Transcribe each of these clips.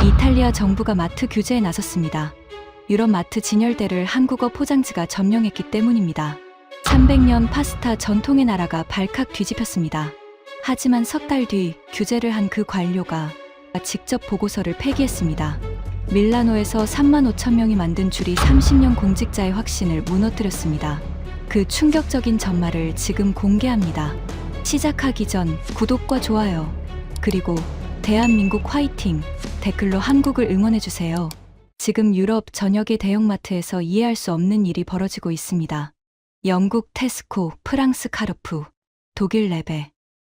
이탈리아 정부가 마트 규제에 나섰습니다. 유럽 마트 진열대를 한국어 포장지가 점령했기 때문입니다. 300년 파스타 전통의 나라가 발칵 뒤집혔습니다. 하지만 석 달 뒤 규제를 한 그 관료가 직접 보고서를 폐기했습니다. 밀라노에서 3만 5천 명이 만든 줄이 30년 공직자의 확신을 무너뜨렸습니다. 그 충격적인 전말을 지금 공개합니다. 시작하기 전 구독과 좋아요, 그리고 대한민국 화이팅 댓글로 한국을 응원해주세요. 지금 유럽 전역의 대형마트에서 이해할 수 없는 일이 벌어지고 있습니다. 영국 테스코, 프랑스 카르푸, 독일 레베.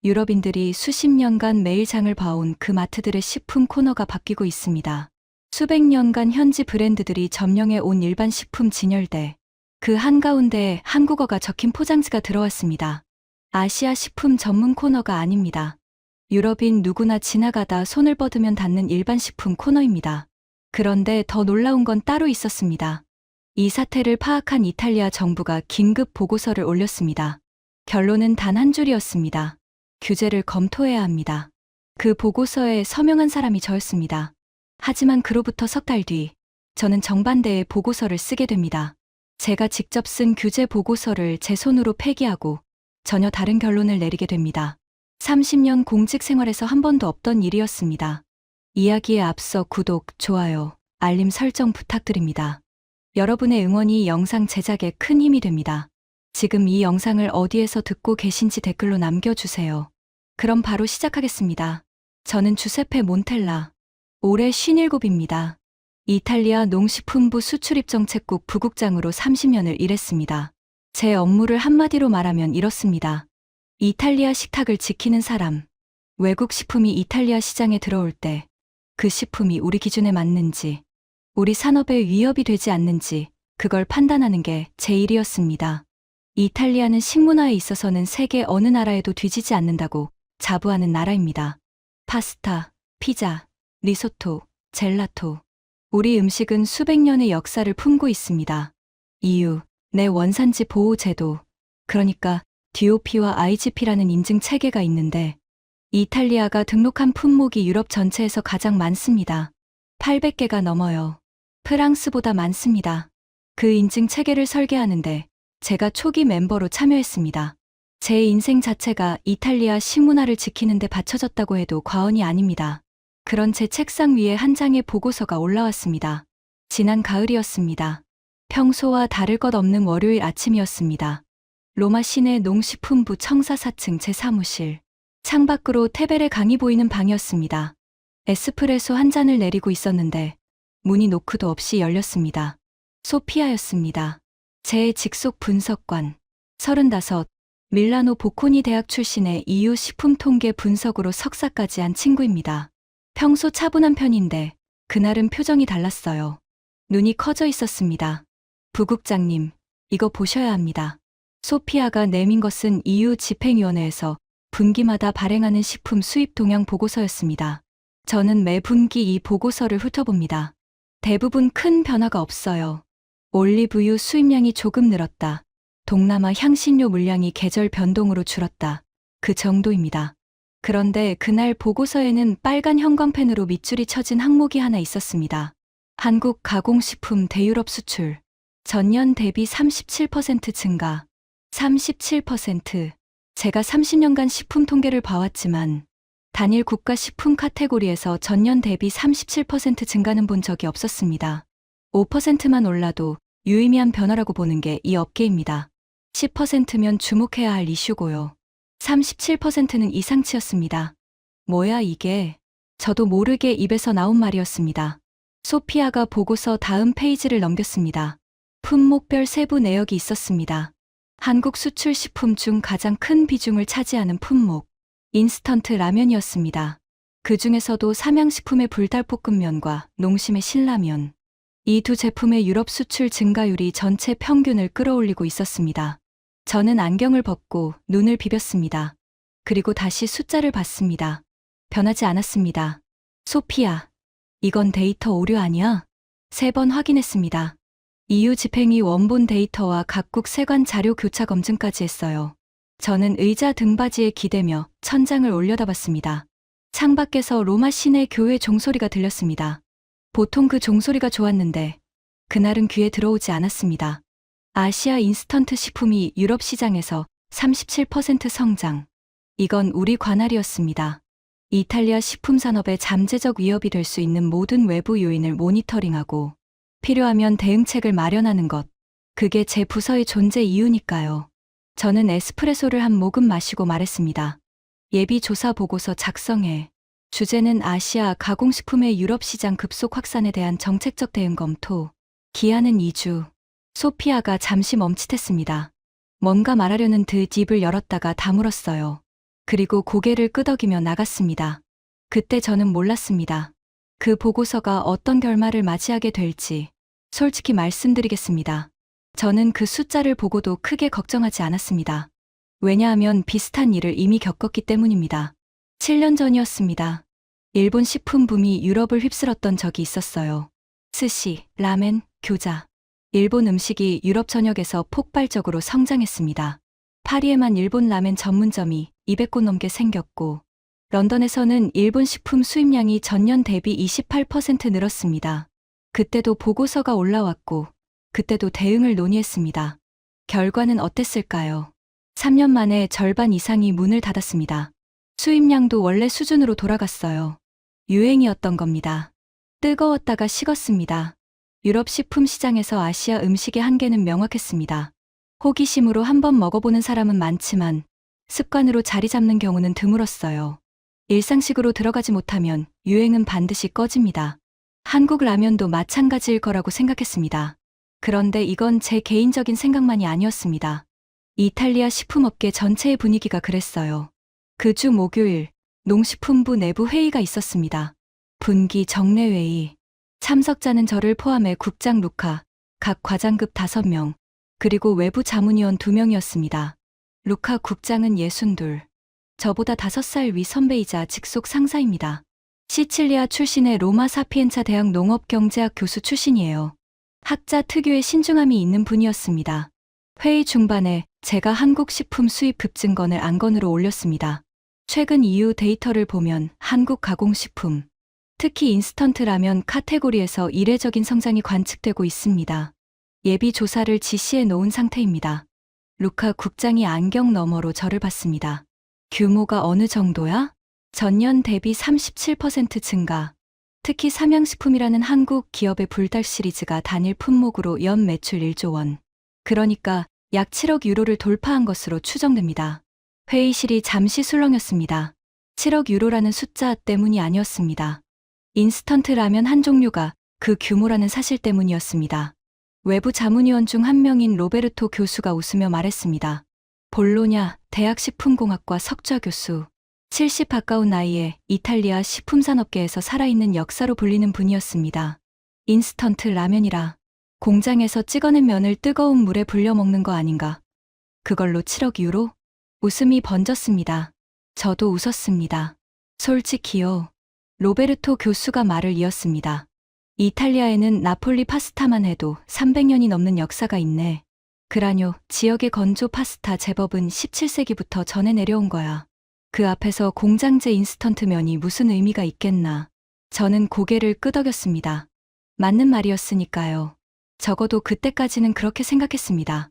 유럽인들이 수십 년간 매일 장을 봐온 그 마트들의 식품 코너가 바뀌고 있습니다. 수백 년간 현지 브랜드들이 점령해 온 일반 식품 진열대. 그 한가운데에 한국어가 적힌 포장지가 들어왔습니다. 아시아 식품 전문 코너가 아닙니다. 유럽인 누구나 지나가다 손을 뻗으면 닿는 일반 식품 코너입니다. 그런데 더 놀라운 건 따로 있었습니다. 이 사태를 파악한 이탈리아 정부가 긴급 보고서를 올렸습니다. 결론은 단 한 줄이었습니다. 규제를 검토해야 합니다. 그 보고서에 서명한 사람이 저였습니다. 하지만 그로부터 석 달 뒤, 저는 정반대의 보고서를 쓰게 됩니다. 제가 직접 쓴 규제 보고서를 제 손으로 폐기하고 전혀 다른 결론을 내리게 됩니다. 30년 공직 생활에서 한 번도 없던 일이었습니다. 이야기에 앞서 구독, 좋아요, 알림 설정 부탁드립니다. 여러분의 응원이 영상 제작에 큰 힘이 됩니다. 지금 이 영상을 어디에서 듣고 계신지 댓글로 남겨주세요. 그럼 바로 시작하겠습니다. 저는 주세페 몬텔라. 올해 57입니다. 이탈리아 농식품부 수출입정책국 부국장으로 30년을 일했습니다. 제 업무를 한마디로 말하면 이렇습니다. 이탈리아 식탁을 지키는 사람. 외국 식품이 이탈리아 시장에 들어올 때 그 식품이 우리 기준에 맞는지, 우리 산업에 위협이 되지 않는지 그걸 판단하는 게 제 일이었습니다. 이탈리아는 식문화에 있어서는 세계 어느 나라에도 뒤지지 않는다고 자부하는 나라입니다. 파스타, 피자, 리소토, 젤라토. 우리 음식은 수백 년의 역사를 품고 있습니다. 이유, 내 원산지 보호 제도, 그러니까 DOP와 IGP라는 인증 체계가 있는데 이탈리아가 등록한 품목이 유럽 전체에서 가장 많습니다. 800개가 넘어요. 프랑스보다 많습니다. 그 인증 체계를 설계하는데 제가 초기 멤버로 참여했습니다. 제 인생 자체가 이탈리아 식문화를 지키는 데 바쳐졌다고 해도 과언이 아닙니다. 그런 제 책상 위에 한 장의 보고서가 올라왔습니다. 지난 가을이었습니다. 평소와 다를 것 없는 월요일 아침이었습니다. 로마 시내 농식품부 청사 4층 제 사무실. 창밖으로 테베레 강이 보이는 방이었습니다. 에스프레소 한 잔을 내리고 있었는데 문이 노크도 없이 열렸습니다. 소피아였습니다. 제 직속 분석관. 35, 밀라노 보코니 대학 출신의 EU 식품 통계 분석으로 석사까지 한 친구입니다. 평소 차분한 편인데 그날은 표정이 달랐어요. 눈이 커져 있었습니다. 부국장님, 이거 보셔야 합니다. 소피아가 내민 것은 EU 집행위원회에서 분기마다 발행하는 식품 수입 동향 보고서였습니다. 저는 매 분기 이 보고서를 훑어봅니다. 대부분 큰 변화가 없어요. 올리브유 수입량이 조금 늘었다. 동남아 향신료 물량이 계절 변동으로 줄었다. 그 정도입니다. 그런데 그날 보고서에는 빨간 형광펜으로 밑줄이 쳐진 항목이 하나 있었습니다. 한국 가공식품 대유럽 수출. 전년 대비 37% 증가. 37%. 제가 30년간 식품 통계를 봐왔지만 단일 국가 식품 카테고리에서 전년 대비 37% 증가는 본 적이 없었습니다. 5%만 올라도 유의미한 변화라고 보는 게 이 업계입니다. 10%면 주목해야 할 이슈고요. 37%는 이상치였습니다. 뭐야 이게? 저도 모르게 입에서 나온 말이었습니다. 소피아가 보고서 다음 페이지를 넘겼습니다. 품목별 세부 내역이 있었습니다. 한국 수출 식품 중 가장 큰 비중을 차지하는 품목, 인스턴트 라면이었습니다. 그 중에서도 삼양식품의 불닭볶음면과 농심의 신라면. 이 두 제품의 유럽 수출 증가율이 전체 평균을 끌어올리고 있었습니다. 저는 안경을 벗고 눈을 비볐습니다. 그리고 다시 숫자를 봤습니다. 변하지 않았습니다. 소피아, 이건 데이터 오류 아니야? 3번 확인했습니다. EU 집행위 원본 데이터와 각국 세관 자료 교차 검증까지 했어요. 저는 의자 등받이에 기대며 천장을 올려다봤습니다. 창밖에서 로마 시내 교회 종소리가 들렸습니다. 보통 그 종소리가 좋았는데 그날은 귀에 들어오지 않았습니다. 아시아 인스턴트 식품이 유럽 시장에서 37% 성장. 이건 우리 관할이었습니다. 이탈리아 식품 산업에 잠재적 위협이 될 수 있는 모든 외부 요인을 모니터링하고 필요하면 대응책을 마련하는 것. 그게 제 부서의 존재 이유니까요. 저는 에스프레소를 한 모금 마시고 말했습니다. 예비 조사 보고서 작성해. 주제는 아시아 가공식품의 유럽 시장 급속 확산에 대한 정책적 대응 검토. 기한은 2주. 소피아가 잠시 멈칫했습니다. 뭔가 말하려는 듯 입을 열었다가 다물었어요. 그리고 고개를 끄덕이며 나갔습니다. 그때 저는 몰랐습니다. 그 보고서가 어떤 결말을 맞이하게 될지. 솔직히 말씀드리겠습니다. 저는 그 숫자를 보고도 크게 걱정하지 않았습니다. 왜냐하면 비슷한 일을 이미 겪었기 때문입니다. 7년 전이었습니다. 일본 식품붐이 유럽을 휩쓸었던 적이 있었어요. 스시, 라멘, 교자. 일본 음식이 유럽 전역에서 폭발적으로 성장했습니다. 파리에만 일본 라멘 전문점이 200곳 넘게 생겼고, 런던에서는 일본 식품 수입량이 전년 대비 28% 늘었습니다. 그때도 보고서가 올라왔고, 그때도 대응을 논의했습니다. 결과는 어땠을까요? 3년 만에 절반 이상이 문을 닫았습니다. 수입량도 원래 수준으로 돌아갔어요. 유행이었던 겁니다. 뜨거웠다가 식었습니다. 유럽 식품 시장에서 아시아 음식의 한계는 명확했습니다. 호기심으로 한번 먹어보는 사람은 많지만 습관으로 자리 잡는 경우는 드물었어요. 일상식으로 들어가지 못하면 유행은 반드시 꺼집니다. 한국 라면도 마찬가지일 거라고 생각했습니다. 그런데 이건 제 개인적인 생각만이 아니었습니다. 이탈리아 식품업계 전체의 분위기가 그랬어요. 그 주 목요일, 농식품부 내부 회의가 있었습니다. 분기 정례회의. 참석자는 저를 포함해 국장 루카, 각 과장급 5명, 그리고 외부 자문위원 2명이었습니다. 루카 국장은 62. 저보다 5살 위 선배이자 직속 상사입니다. 시칠리아 출신의 로마 사피엔차 대학 농업경제학 교수 출신이에요. 학자 특유의 신중함이 있는 분이었습니다. 회의 중반에 제가 한국 식품 수입 급증권을 안건으로 올렸습니다. 최근 EU 데이터를 보면 한국 가공식품, 특히 인스턴트 라면 카테고리에서 이례적인 성장이 관측되고 있습니다. 예비 조사를 지시해 놓은 상태입니다. 루카 국장이 안경 너머로 저를 봤습니다. 규모가 어느 정도야? 전년 대비 37% 증가. 특히 삼양식품이라는 한국 기업의 불닭 시리즈가 단일 품목으로 연 매출 1조 원. 그러니까 약 7억 유로를 돌파한 것으로 추정됩니다. 회의실이 잠시 술렁였습니다. 7억 유로라는 숫자 때문이 아니었습니다. 인스턴트 라면 한 종류가 그 규모라는 사실 때문이었습니다. 외부 자문위원 중 한 명인 로베르토 교수가 웃으며 말했습니다. 볼로냐 대학식품공학과 석좌 교수. 70 가까운 나이에 이탈리아 식품산업계에서 살아있는 역사로 불리는 분이었습니다. 인스턴트 라면이라 공장에서 찍어낸 면을 뜨거운 물에 불려 먹는 거 아닌가. 그걸로 7억 유로? 웃음이 번졌습니다. 저도 웃었습니다. 솔직히요. 로베르토 교수가 말을 이었습니다. 이탈리아에는 나폴리 파스타만 해도 300년이 넘는 역사가 있네. 그라뇨, 지역의 건조 파스타 제법은 17세기부터 전해 내려온 거야. 그 앞에서 공장제 인스턴트 면이 무슨 의미가 있겠나. 저는 고개를 끄덕였습니다. 맞는 말이었으니까요. 적어도 그때까지는 그렇게 생각했습니다.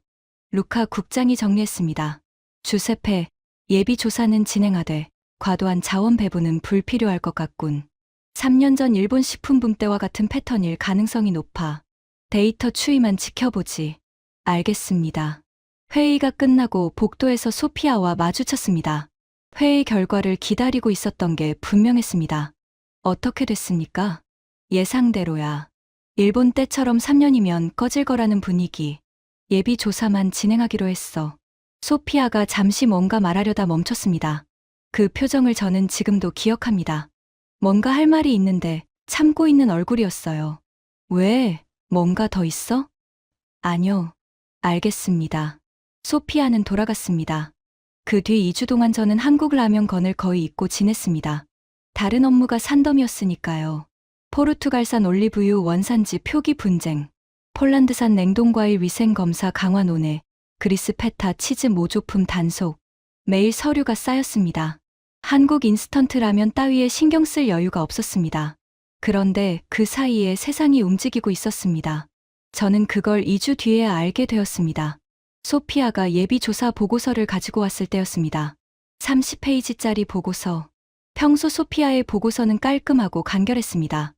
루카 국장이 정리했습니다. 주세페, 예비 조사는 진행하되 과도한 자원 배분은 불필요할 것 같군. 3년 전 일본 식품붐 때와 같은 패턴일 가능성이 높아. 데이터 추이만 지켜보지. 알겠습니다. 회의가 끝나고 복도에서 소피아와 마주쳤습니다. 회의 결과를 기다리고 있었던 게 분명했습니다. 어떻게 됐습니까? 예상대로야. 일본 때처럼 3년이면 꺼질 거라는 분위기. 예비 조사만 진행하기로 했어. 소피아가 잠시 뭔가 말하려다 멈췄습니다. 그 표정을 저는 지금도 기억합니다. 뭔가 할 말이 있는데 참고 있는 얼굴이었어요. 왜? 뭔가 더 있어? 아니요. 알겠습니다. 소피아는 돌아갔습니다. 그 뒤 2주 동안 저는 한국 라면건을 거의 잊고 지냈습니다. 다른 업무가 산더미였으니까요. 포르투갈산 올리브유 원산지 표기 분쟁, 폴란드산 냉동과일 위생검사 강화 논의, 그리스 페타 치즈 모조품 단속, 매일 서류가 쌓였습니다. 한국 인스턴트 라면 따위에 신경 쓸 여유가 없었습니다. 그런데 그 사이에 세상이 움직이고 있었습니다. 저는 그걸 2주 뒤에야 알게 되었습니다. 소피아가 예비조사 보고서를 가지고 왔을 때였습니다. 30페이지짜리 보고서. 평소 소피아의 보고서는 깔끔하고 간결했습니다.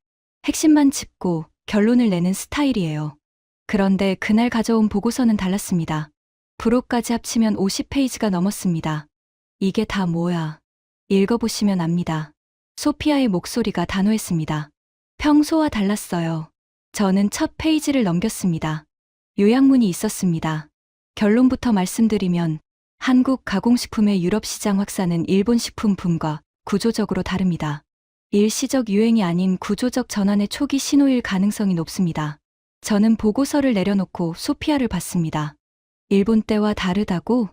핵심만 짚고 결론을 내는 스타일이에요. 그런데 그날 가져온 보고서는 달랐습니다. 부록까지 합치면 50페이지가 넘었습니다. 이게 다 뭐야? 읽어보시면 압니다. 소피아의 목소리가 단호했습니다. 평소와 달랐어요. 저는 첫 페이지를 넘겼습니다. 요약문이 있었습니다. 결론부터 말씀드리면 한국 가공식품의 유럽 시장 확산은 일본 식품품과 구조적으로 다릅니다. 일시적 유행이 아닌 구조적 전환의 초기 신호일 가능성이 높습니다. 저는 보고서를 내려놓고 소피아를 봤습니다. 일본 때와 다르다고?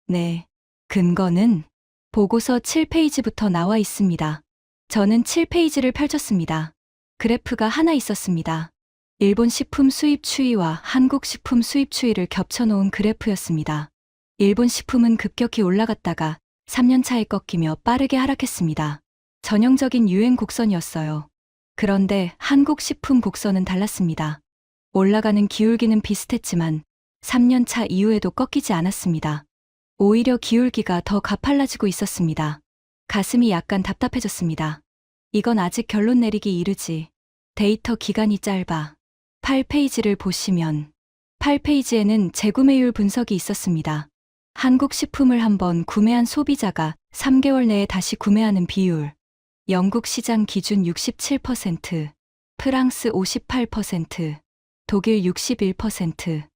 네. 근거는 보고서 7페이지부터 나와 있습니다. 저는 7페이지를 펼쳤습니다. 그래프가 하나 있었습니다. 일본 식품 수입 추이와 한국 식품 수입 추이를 겹쳐놓은 그래프였습니다. 일본 식품은 급격히 올라갔다가 3년 차에 꺾이며 빠르게 하락했습니다. 전형적인 유행 곡선이었어요. 그런데 한국 식품 곡선은 달랐습니다. 올라가는 기울기는 비슷했지만 3년 차 이후에도 꺾이지 않았습니다. 오히려 기울기가 더 가팔라지고 있었습니다. 가슴이 약간 답답해졌습니다. 이건 아직 결론 내리기 이르지. 데이터 기간이 짧아. 8페이지를 보시면 8페이지에는 재구매율 분석이 있었습니다. 한국 식품을 한번 구매한 소비자가 3개월 내에 다시 구매하는 비율. 영국 시장 기준 67%, 프랑스 58%, 독일 61%.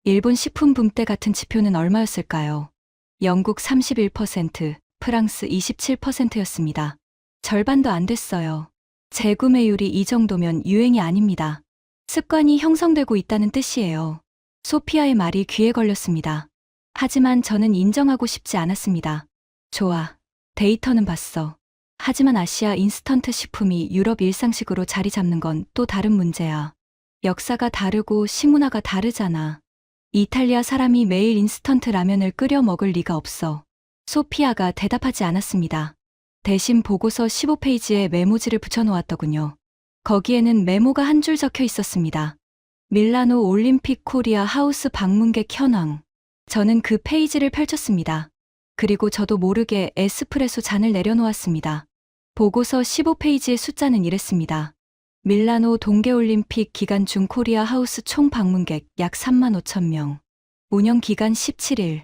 일본 식품 붐때 같은 지표는 얼마였을까요? 영국 31%, 프랑스 27%였습니다. 절반도 안 됐어요. 재구매율이 이 정도면 유행이 아닙니다. 습관이 형성되고 있다는 뜻이에요. 소피아의 말이 귀에 걸렸습니다. 하지만 저는 인정하고 싶지 않았습니다. 좋아. 데이터는 봤어. 하지만 아시아 인스턴트 식품이 유럽 일상식으로 자리 잡는 건 또 다른 문제야. 역사가 다르고 식문화가 다르잖아. 이탈리아 사람이 매일 인스턴트 라면을 끓여 먹을 리가 없어. 소피아가 대답하지 않았습니다. 대신 보고서 15페이지에 메모지를 붙여놓았더군요. 거기에는 메모가 한 줄 적혀 있었습니다. 밀라노 올림픽 코리아 하우스 방문객 현황. 저는 그 페이지를 펼쳤습니다. 그리고 저도 모르게 에스프레소 잔을 내려놓았습니다. 보고서 15페이지의 숫자는 이랬습니다. 밀라노 동계올림픽 기간 중 코리아 하우스 총 방문객 약 3만 5천 명. 운영 기간 17일.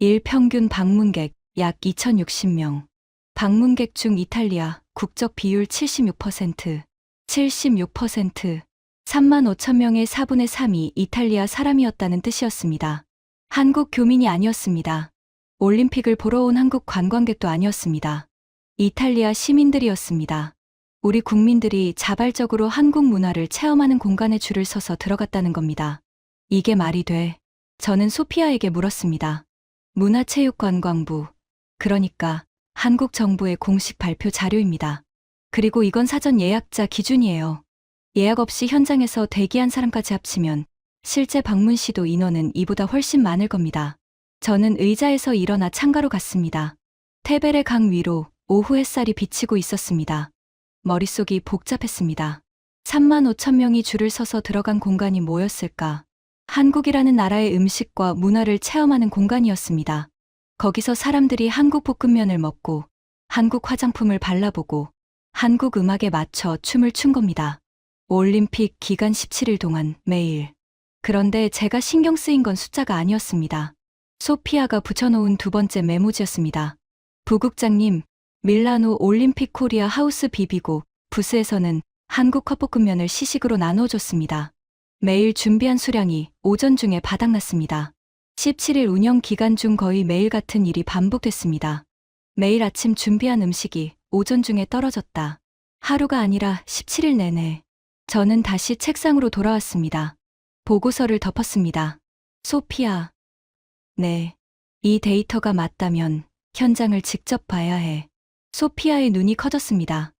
일 평균 방문객 약 2,060명. 방문객 중 이탈리아 국적 비율 76%. 76%. 3만 5천 명의 4분의 3이 이탈리아 사람이었다는 뜻이었습니다. 한국 교민이 아니었습니다. 올림픽을 보러 온 한국 관광객도 아니었습니다. 이탈리아 시민들이었습니다. 우리 국민들이 자발적으로 한국 문화를 체험하는 공간에 줄을 서서 들어갔다는 겁니다. 이게 말이 돼? 저는 소피아에게 물었습니다. 문화체육관광부, 그러니까 한국 정부의 공식 발표 자료입니다. 그리고 이건 사전 예약자 기준이에요. 예약 없이 현장에서 대기한 사람까지 합치면 실제 방문 시도 인원은 이보다 훨씬 많을 겁니다. 저는 의자에서 일어나 창가로 갔습니다. 테베레 강 위로 오후 햇살이 비치고 있었습니다. 머릿속이 복잡했습니다. 3만 5천 명이 줄을 서서 들어간 공간이 뭐였을까? 한국이라는 나라의 음식과 문화를 체험하는 공간이었습니다. 거기서 사람들이 한국 볶음면을 먹고 한국 화장품을 발라보고 한국 음악에 맞춰 춤을 춘 겁니다. 올림픽 기간 17일 동안 매일. 그런데 제가 신경 쓰인 건 숫자가 아니었습니다. 소피아가 붙여놓은 두 번째 메모지였습니다. 부국장님, 밀라노 올림픽 코리아 하우스 비비고 부스에서는 한국 컵볶음면을 시식으로 나눠줬습니다. 매일 준비한 수량이 오전 중에 바닥났습니다. 17일 운영 기간 중 거의 매일 같은 일이 반복됐습니다. 매일 아침 준비한 음식이 오전 중에 떨어졌다. 하루가 아니라 17일 내내. 저는 다시 책상으로 돌아왔습니다. 보고서를 덮었습니다. 소피아. 네. 이 데이터가 맞다면 현장을 직접 봐야 해. 소피아의 눈이 커졌습니다.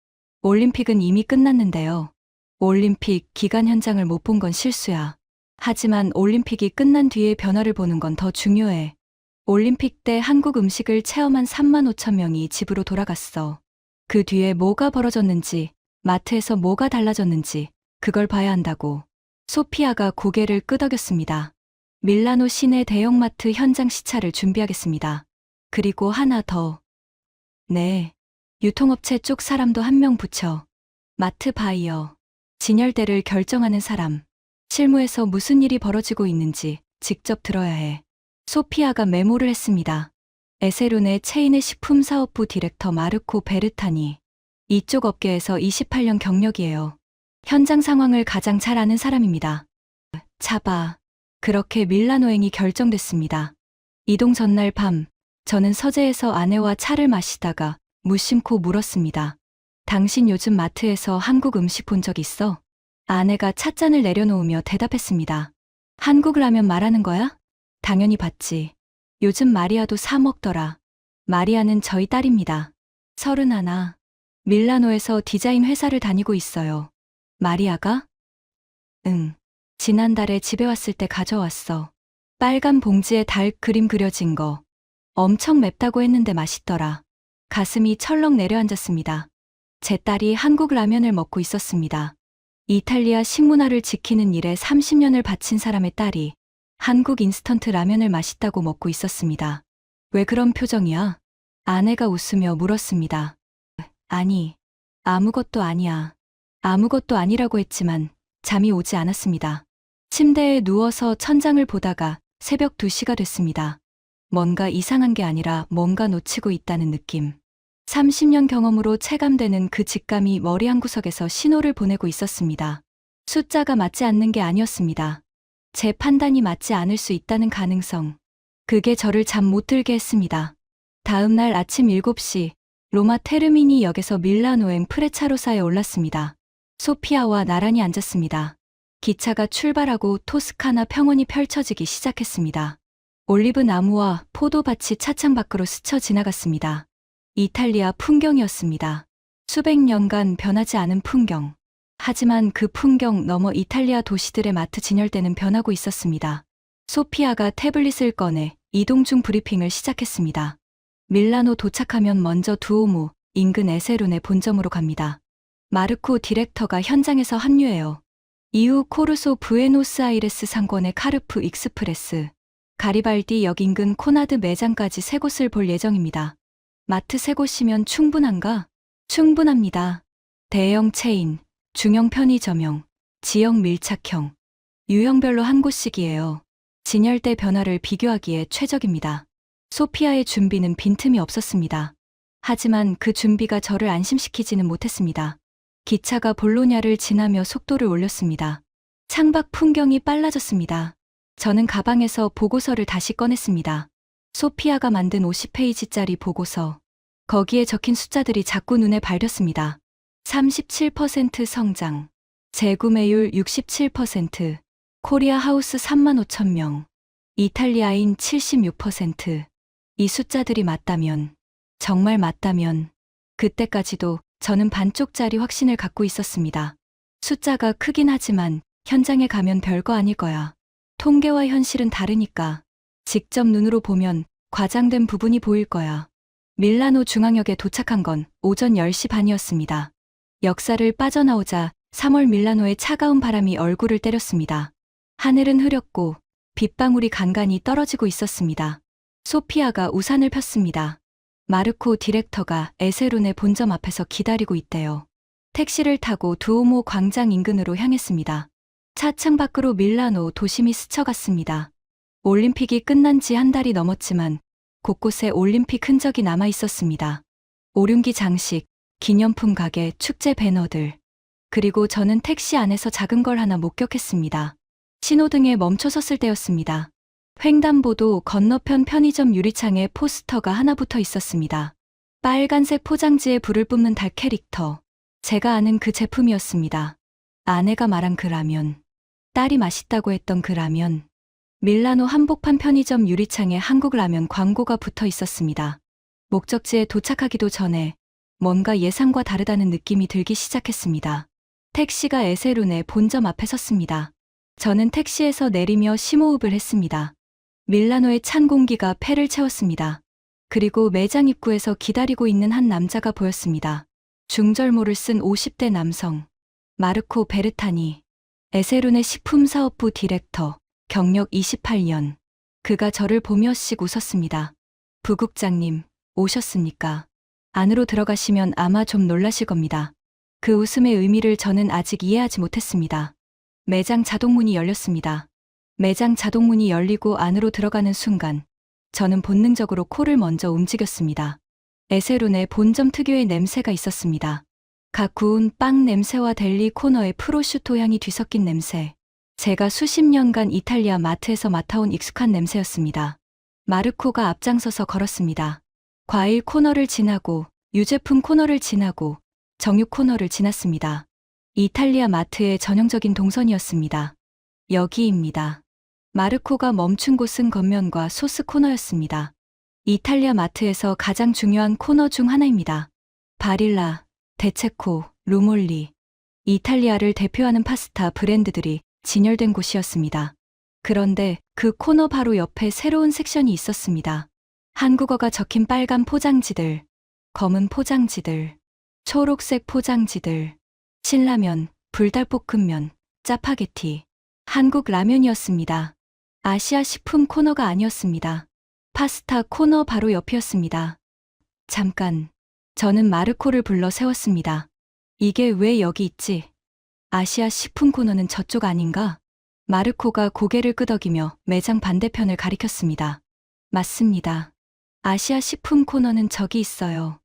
올림픽은 이미 끝났는데요. 올림픽 기간 현장을 못 본 건 실수야. 하지만 올림픽이 끝난 뒤의 변화를 보는 건 더 중요해. 올림픽 때 한국 음식을 체험한 3만 5천 명이 집으로 돌아갔어. 그 뒤에 뭐가 벌어졌는지, 마트에서 뭐가 달라졌는지 그걸 봐야 한다고. 소피아가 고개를 끄덕였습니다. 밀라노 시내 대형마트 현장 시찰을 준비하겠습니다. 그리고 하나 더. 네. 유통업체 쪽 사람도 한 명 붙여. 마트 바이어. 진열대를 결정하는 사람. 실무에서 무슨 일이 벌어지고 있는지 직접 들어야 해. 소피아가 메모를 했습니다. 에세룬의 체인의 식품사업부 디렉터 마르코 베르타니. 이쪽 업계에서 28년 경력이에요. 현장 상황을 가장 잘 아는 사람입니다. 차바. 그렇게 밀라노행이 결정됐습니다. 이동 전날 밤, 저는 서재에서 아내와 차를 마시다가 무심코 물었습니다. 당신 요즘 마트에서 한국 음식 본 적 있어? 아내가 찻잔을 내려놓으며 대답했습니다. 한국 라면 말하는 거야? 당연히 봤지. 요즘 마리아도 사 먹더라. 마리아는 저희 딸입니다. 31. 밀라노에서 디자인 회사를 다니고 있어요. 마리아가? 응. 지난달에 집에 왔을 때 가져왔어. 빨간 봉지에 달 그림 그려진 거. 엄청 맵다고 했는데 맛있더라. 가슴이 철렁 내려앉았습니다. 제 딸이 한국 라면을 먹고 있었습니다. 이탈리아 식문화를 지키는 일에 30년을 바친 사람의 딸이 한국 인스턴트 라면을 맛있다고 먹고 있었습니다. 왜 그런 표정이야? 아내가 웃으며 물었습니다. 아니, 아무것도 아니야. 아무것도 아니라고 했지만 잠이 오지 않았습니다. 침대에 누워서 천장을 보다가 새벽 2시가 됐습니다. 뭔가 이상한 게 아니라 뭔가 놓치고 있다는 느낌. 30년 경험으로 체감되는 그 직감이 머리 한구석에서 신호를 보내고 있었습니다. 숫자가 맞지 않는 게 아니었습니다. 제 판단이 맞지 않을 수 있다는 가능성. 그게 저를 잠 못 들게 했습니다. 다음 날 아침 7시, 로마 테르미니 역에서 밀라노행 프레차로사에 올랐습니다. 소피아와 나란히 앉았습니다. 기차가 출발하고 토스카나 평원이 펼쳐지기 시작했습니다. 올리브 나무와 포도밭이 차창 밖으로 스쳐 지나갔습니다. 이탈리아 풍경이었습니다. 수백 년간 변하지 않은 풍경. 하지만 그 풍경 너머 이탈리아 도시들의 마트 진열대는 변하고 있었습니다. 소피아가 태블릿을 꺼내 이동 중 브리핑을 시작했습니다. 밀라노 도착하면 먼저 두오모, 인근 에세룬의 본점으로 갑니다. 마르코 디렉터가 현장에서 합류해요. 이후 코르소 부에노스아이레스 상권의 카르프 익스프레스, 가리발디 역 인근 코나드 매장까지 3곳을 볼 예정입니다. 마트 3곳이면 충분한가? 충분합니다. 대형 체인, 중형 편의점형, 지역 밀착형, 유형별로 한 곳씩이에요. 진열대 변화를 비교하기에 최적입니다. 소피아의 준비는 빈틈이 없었습니다. 하지만 그 준비가 저를 안심시키지는 못했습니다. 기차가 볼로냐를 지나며 속도를 올렸습니다. 창밖 풍경이 빨라졌습니다. 저는 가방에서 보고서를 다시 꺼냈습니다. 소피아가 만든 50페이지짜리 보고서. 거기에 적힌 숫자들이 자꾸 눈에 밟혔습니다. 37% 성장, 재구매율 67%, 코리아 하우스 3만 5천 명, 이탈리아인 76%. 이 숫자들이 맞다면, 정말 맞다면, 그때까지도 저는 반쪽짜리 확신을 갖고 있었습니다. 숫자가 크긴 하지만 현장에 가면 별거 아닐 거야. 통계와 현실은 다르니까. 직접 눈으로 보면 과장된 부분이 보일 거야. 밀라노 중앙역에 도착한 건 오전 10시 반이었습니다. 역사를 빠져나오자 3월 밀라노의 차가운 바람이 얼굴을 때렸습니다. 하늘은 흐렸고 빗방울이 간간히 떨어지고 있었습니다. 소피아가 우산을 폈습니다. 마르코 디렉터가 에세룬의 본점 앞에서 기다리고 있대요. 택시를 타고 두오모 광장 인근으로 향했습니다. 차창 밖으로 밀라노 도심이 스쳐갔습니다. 올림픽이 끝난 지 한 달이 넘었지만 곳곳에 올림픽 흔적이 남아 있었습니다. 오륜기 장식, 기념품 가게, 축제 배너들. 그리고 저는 택시 안에서 작은 걸 하나 목격했습니다. 신호등에 멈춰 섰을 때였습니다. 횡단보도 건너편 편의점 유리창에 포스터가 하나 붙어 있었습니다. 빨간색 포장지에 불을 뿜는 달 캐릭터. 제가 아는 그 제품이었습니다. 아내가 말한 그 라면. 딸이 맛있다고 했던 그 라면. 밀라노 한복판 편의점 유리창에 한국 라면 광고가 붙어 있었습니다. 목적지에 도착하기도 전에 뭔가 예상과 다르다는 느낌이 들기 시작했습니다. 택시가 에세룬의 본점 앞에 섰습니다. 저는 택시에서 내리며 심호흡을 했습니다. 밀라노의 찬 공기가 폐를 채웠습니다. 그리고 매장 입구에서 기다리고 있는 한 남자가 보였습니다. 중절모를 쓴 50대 남성. 마르코 베르타니. 에세룬의 식품사업부 디렉터. 경력 28년. 그가 저를 보며 씩 웃었습니다. 부국장님, 오셨습니까? 안으로 들어가시면 아마 좀 놀라실 겁니다. 그 웃음의 의미를 저는 아직 이해하지 못했습니다. 매장 자동문이 열렸습니다. 매장 자동문이 열리고 안으로 들어가는 순간 저는 본능적으로 코를 먼저 움직였습니다. 에세룬의 본점 특유의 냄새가 있었습니다. 각 구운 빵 냄새와 델리 코너의 프로슈토 향이 뒤섞인 냄새. 제가 수십 년간 이탈리아 마트에서 맡아온 익숙한 냄새였습니다. 마르코가 앞장서서 걸었습니다. 과일 코너를 지나고 유제품 코너를 지나고 정육 코너를 지났습니다. 이탈리아 마트의 전형적인 동선이었습니다. 여기입니다. 마르코가 멈춘 곳은 겉면과 소스 코너였습니다. 이탈리아 마트에서 가장 중요한 코너 중 하나입니다. 바릴라, 데체코, 루몰리. 이탈리아를 대표하는 파스타 브랜드들이 진열된 곳이었습니다. 그런데 그 코너 바로 옆에 새로운 섹션이 있었습니다. 한국어가 적힌 빨간 포장지들, 검은 포장지들, 초록색 포장지들, 신라면, 불닭볶음면, 짜파게티. 한국 라면이었습니다. 아시아 식품 코너가 아니었습니다. 파스타 코너 바로 옆이었습니다. 잠깐, 저는 마르코를 불러 세웠습니다. 이게 왜 여기 있지? 아시아 식품 코너는 저쪽 아닌가? 마르코가 고개를 끄덕이며 매장 반대편을 가리켰습니다. 맞습니다. 아시아 식품 코너는 저기 있어요.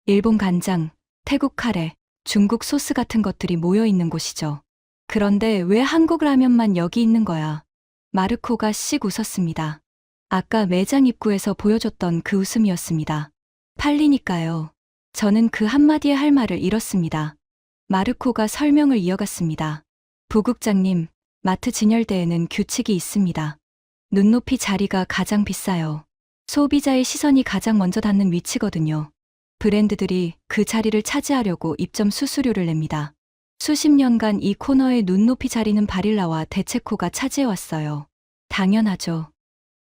일본 간장, 태국 카레, 중국 소스 같은 것들이 모여 있는 곳이죠. 그런데 왜 한국 라면만 여기 있는 거야? 마르코가 씩 웃었습니다. 아까 매장 입구에서 보여줬던 그 웃음이었습니다. 팔리니까요. 저는 그 한마디에 할 말을 잃었습니다. 마르코가 설명을 이어갔습니다. 부국장님, 마트 진열대에는 규칙이 있습니다. 눈높이 자리가 가장 비싸요. 소비자의 시선이 가장 먼저 닿는 위치거든요. 브랜드들이 그 자리를 차지하려고 입점 수수료를 냅니다. 수십 년간 이 코너의 눈높이 자리는 바릴라와 데체코가 차지해왔어요. 당연하죠.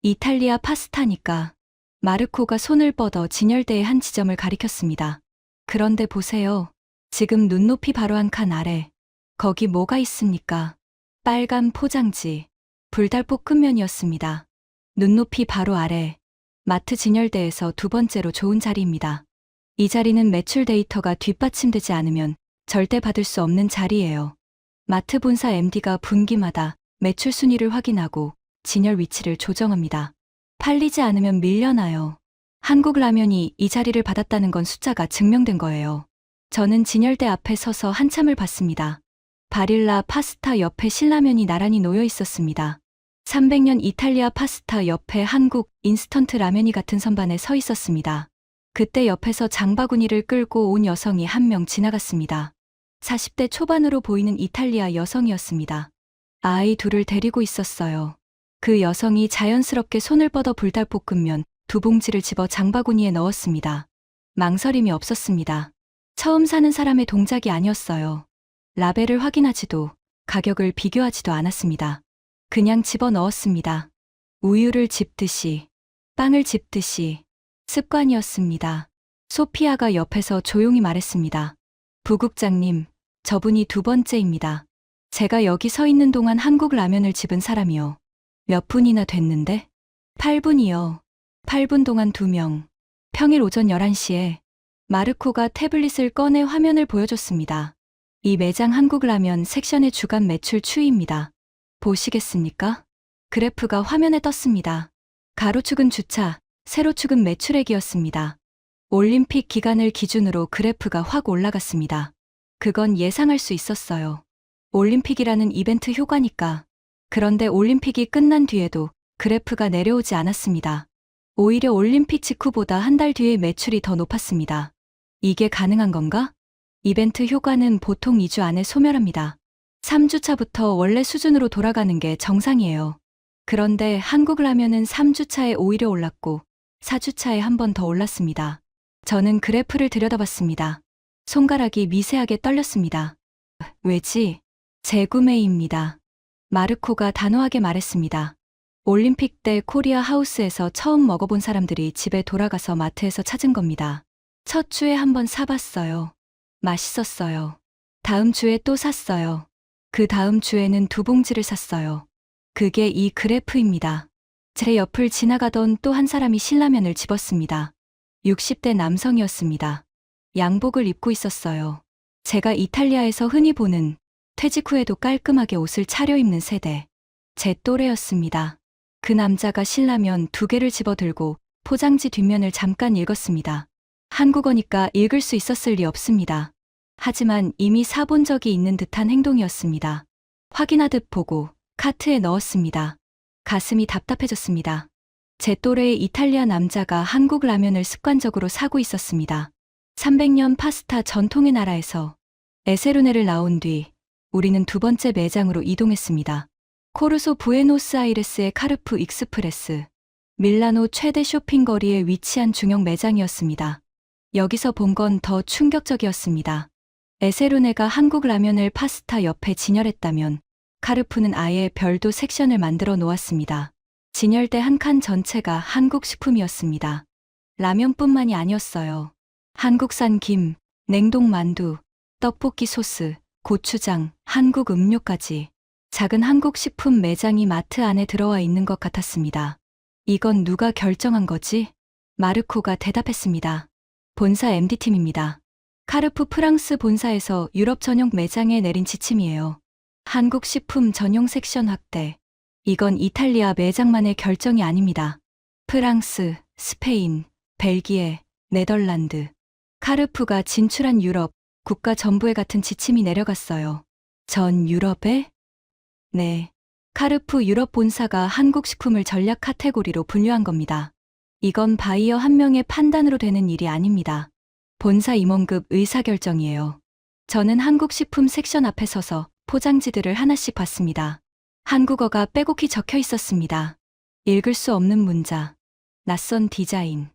이탈리아 파스타니까. 마르코가 손을 뻗어 진열대의 한 지점을 가리켰습니다. 그런데 보세요. 지금 눈높이 바로 한 칸 아래. 거기 뭐가 있습니까? 빨간 포장지. 불닭볶음면이었습니다. 눈높이 바로 아래. 마트 진열대에서 두 번째로 좋은 자리입니다. 이 자리는 매출 데이터가 뒷받침되지 않으면 절대 받을 수 없는 자리예요. 마트 본사 MD가 분기마다 매출 순위를 확인하고 진열 위치를 조정합니다. 팔리지 않으면 밀려나요. 한국 라면이 이 자리를 받았다는 건 숫자가 증명된 거예요. 저는 진열대 앞에 서서 한참을 봤습니다. 바릴라 파스타 옆에 신라면이 나란히 놓여 있었습니다. 300년 이탈리아 파스타 옆에 한국 인스턴트 라면이 같은 선반에 서 있었습니다. 그때 옆에서 장바구니를 끌고 온 여성이 한 명 지나갔습니다. 40대 초반으로 보이는 이탈리아 여성이었습니다. 아이 둘을 데리고 있었어요. 그 여성이 자연스럽게 손을 뻗어 불닭볶음면 두 봉지를 집어 장바구니에 넣었습니다. 망설임이 없었습니다. 처음 사는 사람의 동작이 아니었어요. 라벨을 확인하지도 가격을 비교하지도 않았습니다. 그냥 집어 넣었습니다. 우유를 집듯이, 빵을 집듯이. 습관이었습니다. 소피아가 옆에서 조용히 말했습니다. 부국장님, 저분이 두 번째입니다. 제가 여기 서 있는 동안 한국 라면을 집은 사람이요. 몇 분이나 됐는데? 8분이요. 8분 동안 2명. 평일 오전 11시에 마르코가 태블릿을 꺼내 화면을 보여줬습니다. 이 매장 한국 라면 섹션의 주간 매출 추이입니다. 보시겠습니까? 그래프가 화면에 떴습니다. 가로축은 주차, 세로축은 매출액이었습니다. 올림픽 기간을 기준으로 그래프가 확 올라갔습니다. 그건 예상할 수 있었어요. 올림픽이라는 이벤트 효과니까. 그런데 올림픽이 끝난 뒤에도 그래프가 내려오지 않았습니다. 오히려 올림픽 직후보다 한 달 뒤에 매출이 더 높았습니다. 이게 가능한 건가? 이벤트 효과는 보통 2주 안에 소멸합니다. 3주차부터 원래 수준으로 돌아가는 게 정상이에요. 그런데 한국 라면은 3주차에 오히려 올랐고 4주차에 한 번 더 올랐습니다. 저는 그래프를 들여다봤습니다. 손가락이 미세하게 떨렸습니다. 왜지? 재구매입니다. 마르코가 단호하게 말했습니다. 올림픽 때 코리아 하우스에서 처음 먹어본 사람들이 집에 돌아가서 마트에서 찾은 겁니다. 첫 주에 한번 사봤어요. 맛있었어요. 다음 주에 또 샀어요. 그 다음 주에는 2봉지를 샀어요. 그게 이 그래프입니다. 제 옆을 지나가던 또 한 사람이 신라면을 집었습니다. 60대 남성이었습니다. 양복을 입고 있었어요. 제가 이탈리아에서 흔히 보는 퇴직 후에도 깔끔하게 옷을 차려입는 세대. 제 또래였습니다. 그 남자가 신라면 2개를 집어들고 포장지 뒷면을 잠깐 읽었습니다. 한국어니까 읽을 수 있었을 리 없습니다. 하지만 이미 사본 적이 있는 듯한 행동이었습니다. 확인하듯 보고 카트에 넣었습니다. 가슴이 답답해졌습니다. 제 또래의 이탈리아 남자가 한국 라면을 습관적으로 사고 있었습니다. 300년 파스타 전통의 나라에서 에세루네를 나온 뒤 우리는 2번째 매장으로 이동했습니다. 코르소 부에노스아이레스의 카르푸 익스프레스, 밀라노 최대 쇼핑거리에 위치한 중형 매장이었습니다. 여기서 본 건 더 충격적이었습니다. 에세루네가 한국 라면을 파스타 옆에 진열했다면 카르푸는 아예 별도 섹션을 만들어 놓았습니다. 진열대 한 칸 전체가 한국 식품이었습니다. 라면뿐만이 아니었어요. 한국산 김, 냉동 만두, 떡볶이 소스, 고추장, 한국 음료까지 작은 한국 식품 매장이 마트 안에 들어와 있는 것 같았습니다. 이건 누가 결정한 거지? 마르코가 대답했습니다. 본사 MD팀입니다. 카르푸 프랑스 본사에서 유럽 전용 매장에 내린 지침이에요. 한국 식품 전용 섹션 확대. 이건 이탈리아 매장만의 결정이 아닙니다. 프랑스, 스페인, 벨기에, 네덜란드. 카르푸가 진출한 유럽 국가 전부에 같은 지침이 내려갔어요. 전 유럽에? 네. 카르푸 유럽 본사가 한국 식품을 전략 카테고리로 분류한 겁니다. 이건 바이어 한 명의 판단으로 되는 일이 아닙니다. 본사 임원급 의사결정이에요. 저는 한국 식품 섹션 앞에 서서 포장지들을 하나씩 봤습니다. 한국어가 빼곡히 적혀 있었습니다. 읽을 수 없는 문자, 낯선 디자인.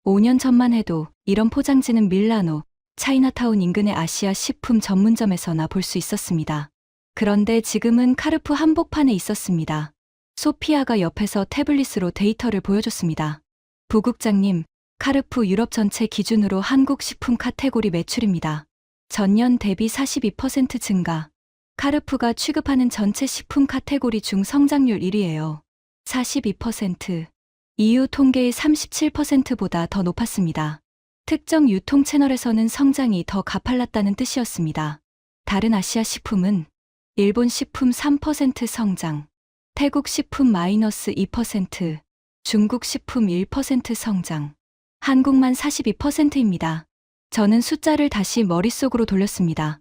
5년 전만 해도 이런 포장지는 밀라노, 차이나타운 인근의 아시아 식품 전문점에서나 볼 수 있었습니다. 그런데 지금은 카르푸 한복판에 있었습니다. 소피아가 옆에서 태블릿으로 데이터를 보여줬습니다. 부국장님, 카르푸 유럽 전체 기준으로 한국 식품 카테고리 매출입니다. 전년 대비 42% 증가. 카르푸가 취급하는 전체 식품 카테고리 중 성장률 1위예요. 42%. EU 통계의 37%보다 더 높았습니다. 특정 유통 채널에서는 성장이 더 가팔랐다는 뜻이었습니다. 다른 아시아 식품은 일본 식품 3% 성장, 태국 식품 -2%, 중국 식품 1% 성장, 한국만 42%입니다. 저는 숫자를 다시 머릿속으로 돌렸습니다.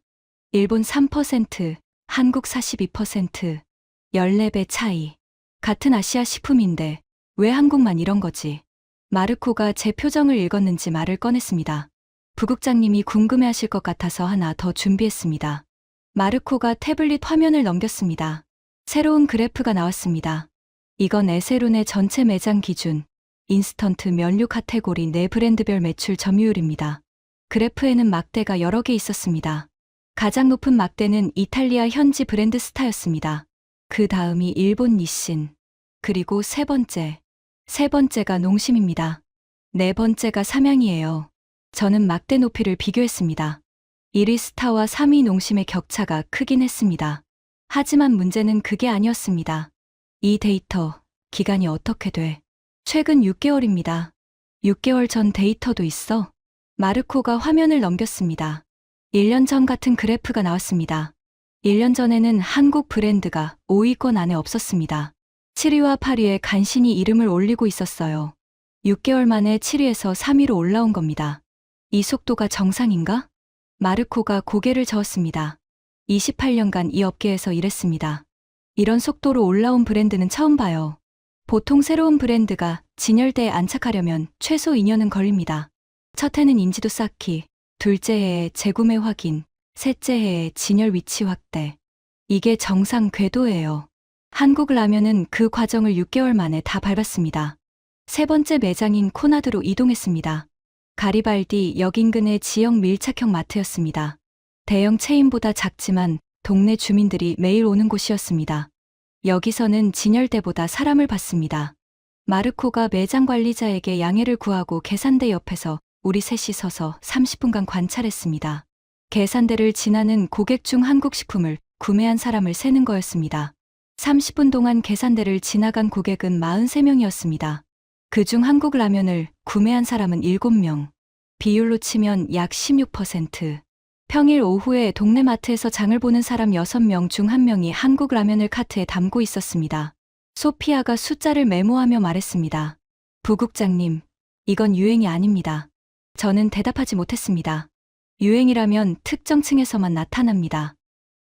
일본 3%, 한국 42%, 14배 차이. 같은 아시아 식품인데 왜 한국만 이런 거지? 마르코가 제 표정을 읽었는지 말을 꺼냈습니다. 부국장님이 궁금해하실 것 같아서 하나 더 준비했습니다. 마르코가 태블릿 화면을 넘겼습니다. 새로운 그래프가 나왔습니다. 이건 에세룬의 전체 매장 기준, 인스턴트 면류 카테고리 내 브랜드별 매출 점유율입니다. 그래프에는 막대가 여러 개 있었습니다. 가장 높은 막대는 이탈리아 현지 브랜드 스타였습니다. 그 다음이 일본 니신, 그리고 세 번째가 농심입니다. 네 번째가 삼양이에요. 저는 막대 높이를 비교했습니다. 1위 스타와 3위 농심의 격차가 크긴 했습니다. 하지만 문제는 그게 아니었습니다. 이 데이터, 기간이 어떻게 돼? 최근 6개월입니다. 6개월 전 데이터도 있어? 마르코가 화면을 넘겼습니다. 1년 전 같은 그래프가 나왔습니다. 1년 전에는 한국 브랜드가 5위권 안에 없었습니다. 7위와 8위에 간신히 이름을 올리고 있었어요. 6개월 만에 7위에서 3위로 올라온 겁니다. 이 속도가 정상인가? 마르코가 고개를 저었습니다. 28년간 이 업계에서 일했습니다. 이런 속도로 올라온 브랜드는 처음 봐요. 보통 새로운 브랜드가 진열대에 안착하려면 최소 2년은 걸립니다. 첫 해는 인지도 쌓기, 둘째 해에 재구매 확인, 셋째 해에 진열 위치 확대. 이게 정상 궤도예요. 한국 라면은 그 과정을 6개월 만에 다 밟았습니다. 세 번째 매장인 코나드로 이동했습니다. 가리발디 역 인근의 지역 밀착형 마트였습니다. 대형 체인보다 작지만 동네 주민들이 매일 오는 곳이었습니다. 여기서는 진열대보다 사람을 봤습니다. 마르코가 매장 관리자에게 양해를 구하고 계산대 옆에서 우리 셋이 서서 30분간 관찰했습니다. 계산대를 지나는 고객 중 한국 식품을 구매한 사람을 세는 거였습니다. 30분 동안 계산대를 지나간 고객은 43명이었습니다. 그중 한국 라면을 구매한 사람은 7명. 비율로 치면 약 16%. 평일 오후에 동네 마트에서 장을 보는 사람 6명 중 1명이 한국 라면을 카트에 담고 있었습니다. 소피아가 숫자를 메모하며 말했습니다. 부국장님, 이건 유행이 아닙니다. 저는 대답하지 못했습니다. 유행이라면 특정 층에서만 나타납니다.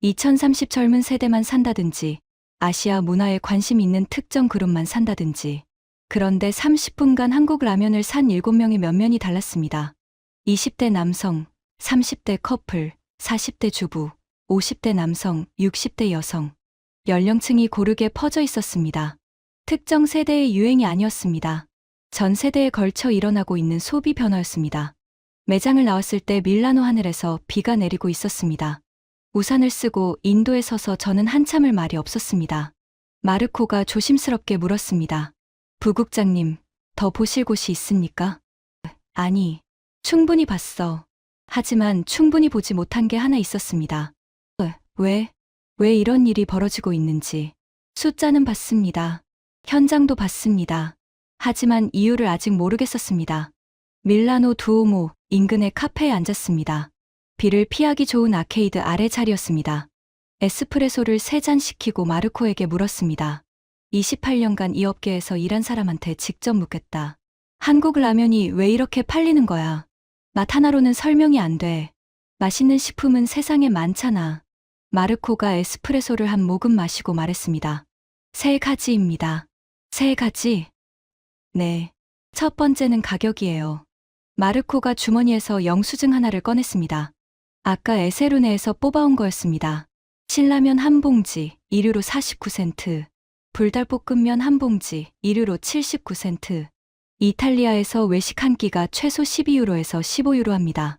2030 젊은 세대만 산다든지, 아시아 문화에 관심 있는 특정 그룹만 산다든지. 그런데 30분간 한국 라면을 산 7명의 면면이 달랐습니다. 20대 남성, 30대 커플, 40대 주부, 50대 남성, 60대 여성. 연령층이 고르게 퍼져 있었습니다. 특정 세대의 유행이 아니었습니다. 전 세대에 걸쳐 일어나고 있는 소비 변화였습니다. 매장을 나왔을 때 밀라노 하늘에서 비가 내리고 있었습니다. 우산을 쓰고 인도에 서서 저는 한참을 말이 없었습니다. 마르코가 조심스럽게 물었습니다. 부국장님, 더 보실 곳이 있습니까? 아니, 충분히 봤어. 하지만 충분히 보지 못한 게 하나 있었습니다. 왜 이런 일이 벌어지고 있는지. 숫자는 봤습니다. 현장도 봤습니다. 하지만 이유를 아직 모르겠었습니다. 밀라노 두오모 인근의 카페에 앉았습니다. 비를 피하기 좋은 아케이드 아래 자리였습니다. 에스프레소를 3잔 시키고 마르코에게 물었습니다. 28년간 이 업계에서 일한 사람한테 직접 묻겠다. 한국 라면이 왜 이렇게 팔리는 거야? 맛 하나로는 설명이 안 돼. 맛있는 식품은 세상에 많잖아. 마르코가 에스프레소를 한 모금 마시고 말했습니다. 3가지입니다. 3가지? 네. 첫 번째는 가격이에요. 마르코가 주머니에서 영수증 하나를 꺼냈습니다. 아까 에세루네에서 뽑아온 거였습니다. 신라면 한 봉지, 1유로 49센트. 불달볶음면 한 봉지, 1유로 79센트. 이탈리아에서 외식 한 끼가 최소 12유로에서 15유로 합니다.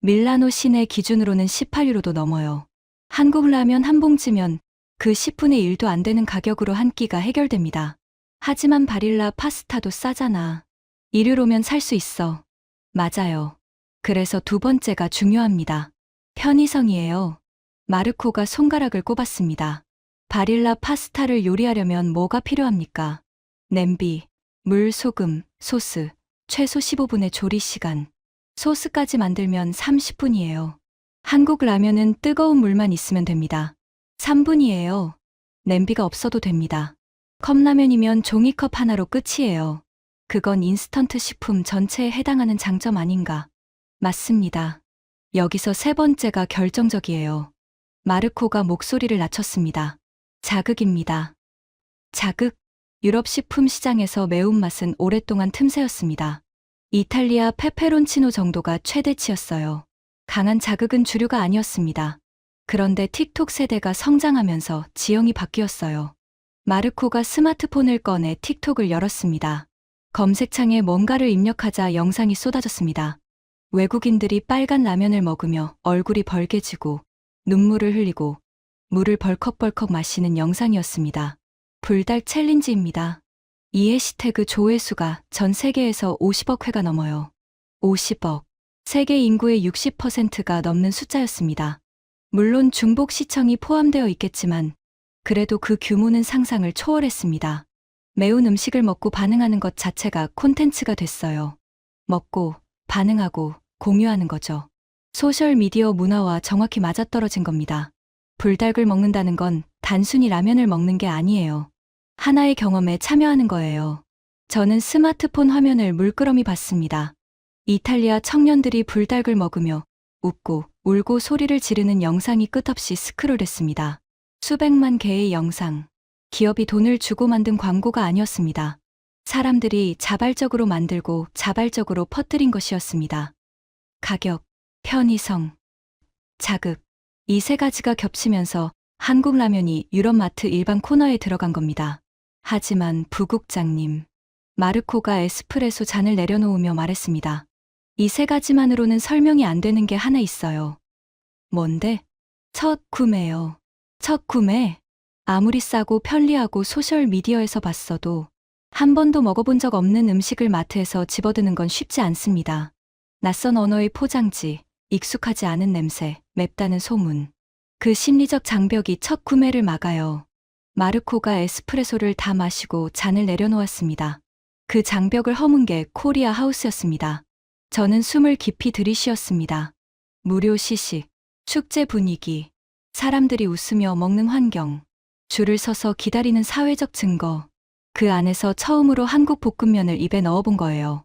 밀라노 시내 기준으로는 18유로도 넘어요. 한국 라면 한 봉지면 그 10분의 1도 안 되는 가격으로 한 끼가 해결됩니다. 하지만 바릴라 파스타도 싸잖아. 1유로면 살 수 있어. 맞아요. 그래서 두 번째가 중요합니다. 편의성이에요. 마르코가 손가락을 꼽았습니다. 바릴라 파스타를 요리하려면 뭐가 필요합니까? 냄비, 물, 소금, 소스, 최소 15분의 조리 시간. 소스까지 만들면 30분이에요. 한국 라면은 뜨거운 물만 있으면 됩니다. 3분이에요. 냄비가 없어도 됩니다. 컵라면이면 종이컵 하나로 끝이에요. 그건 인스턴트 식품 전체에 해당하는 장점 아닌가? 맞습니다. 여기서 세 번째가 결정적이에요. 마르코가 목소리를 낮췄습니다. 자극입니다. 자극? 유럽 식품 시장에서 매운맛은 오랫동안 틈새였습니다. 이탈리아 페페론치노 정도가 최대치였어요. 강한 자극은 주류가 아니었습니다. 그런데 틱톡 세대가 성장하면서 지형이 바뀌었어요. 마르코가 스마트폰을 꺼내 틱톡을 열었습니다. 검색창에 뭔가를 입력하자 영상이 쏟아졌습니다. 외국인들이 빨간 라면을 먹으며 얼굴이 벌개지고 눈물을 흘리고 물을 벌컥벌컥 마시는 영상이었습니다. 불닭 챌린지입니다. 이 해시태그 조회수가 전 세계에서 50억 회가 넘어요. 50억. 세계 인구의 60%가 넘는 숫자였습니다. 물론 중복 시청이 포함되어 있겠지만 그래도 그 규모는 상상을 초월했습니다. 매운 음식을 먹고 반응하는 것 자체가 콘텐츠가 됐어요. 먹고, 반응하고, 공유하는 거죠. 소셜미디어 문화와 정확히 맞아떨어진 겁니다. 불닭을 먹는다는 건 단순히 라면을 먹는 게 아니에요. 하나의 경험에 참여하는 거예요. 저는 스마트폰 화면을 물끄러미 봤습니다. 이탈리아 청년들이 불닭을 먹으며 웃고 울고 소리를 지르는 영상이 끝없이 스크롤했습니다. 수백만 개의 영상. 기업이 돈을 주고 만든 광고가 아니었습니다. 사람들이 자발적으로 만들고 자발적으로 퍼뜨린 것이었습니다. 가격, 편의성, 자극. 이 세 가지가 겹치면서 한국 라면이 유럽 마트 일반 코너에 들어간 겁니다. 하지만 부국장님, 마르코가 에스프레소 잔을 내려놓으며 말했습니다. 이 세 가지만으로는 설명이 안 되는 게 하나 있어요. 뭔데? 첫 구매요. 첫 구매? 아무리 싸고 편리하고 소셜미디어에서 봤어도 한 번도 먹어본 적 없는 음식을 마트에서 집어드는 건 쉽지 않습니다. 낯선 언어의 포장지, 익숙하지 않은 냄새, 맵다는 소문. 그 심리적 장벽이 첫 구매를 막아요. 마르코가 에스프레소를 다 마시고 잔을 내려놓았습니다. 그 장벽을 허문 게 코리아 하우스였습니다. 저는 숨을 깊이 들이쉬었습니다. 무료 시식, 축제 분위기, 사람들이 웃으며 먹는 환경, 줄을 서서 기다리는 사회적 증거. 그 안에서 처음으로 한국 볶음면을 입에 넣어본 거예요.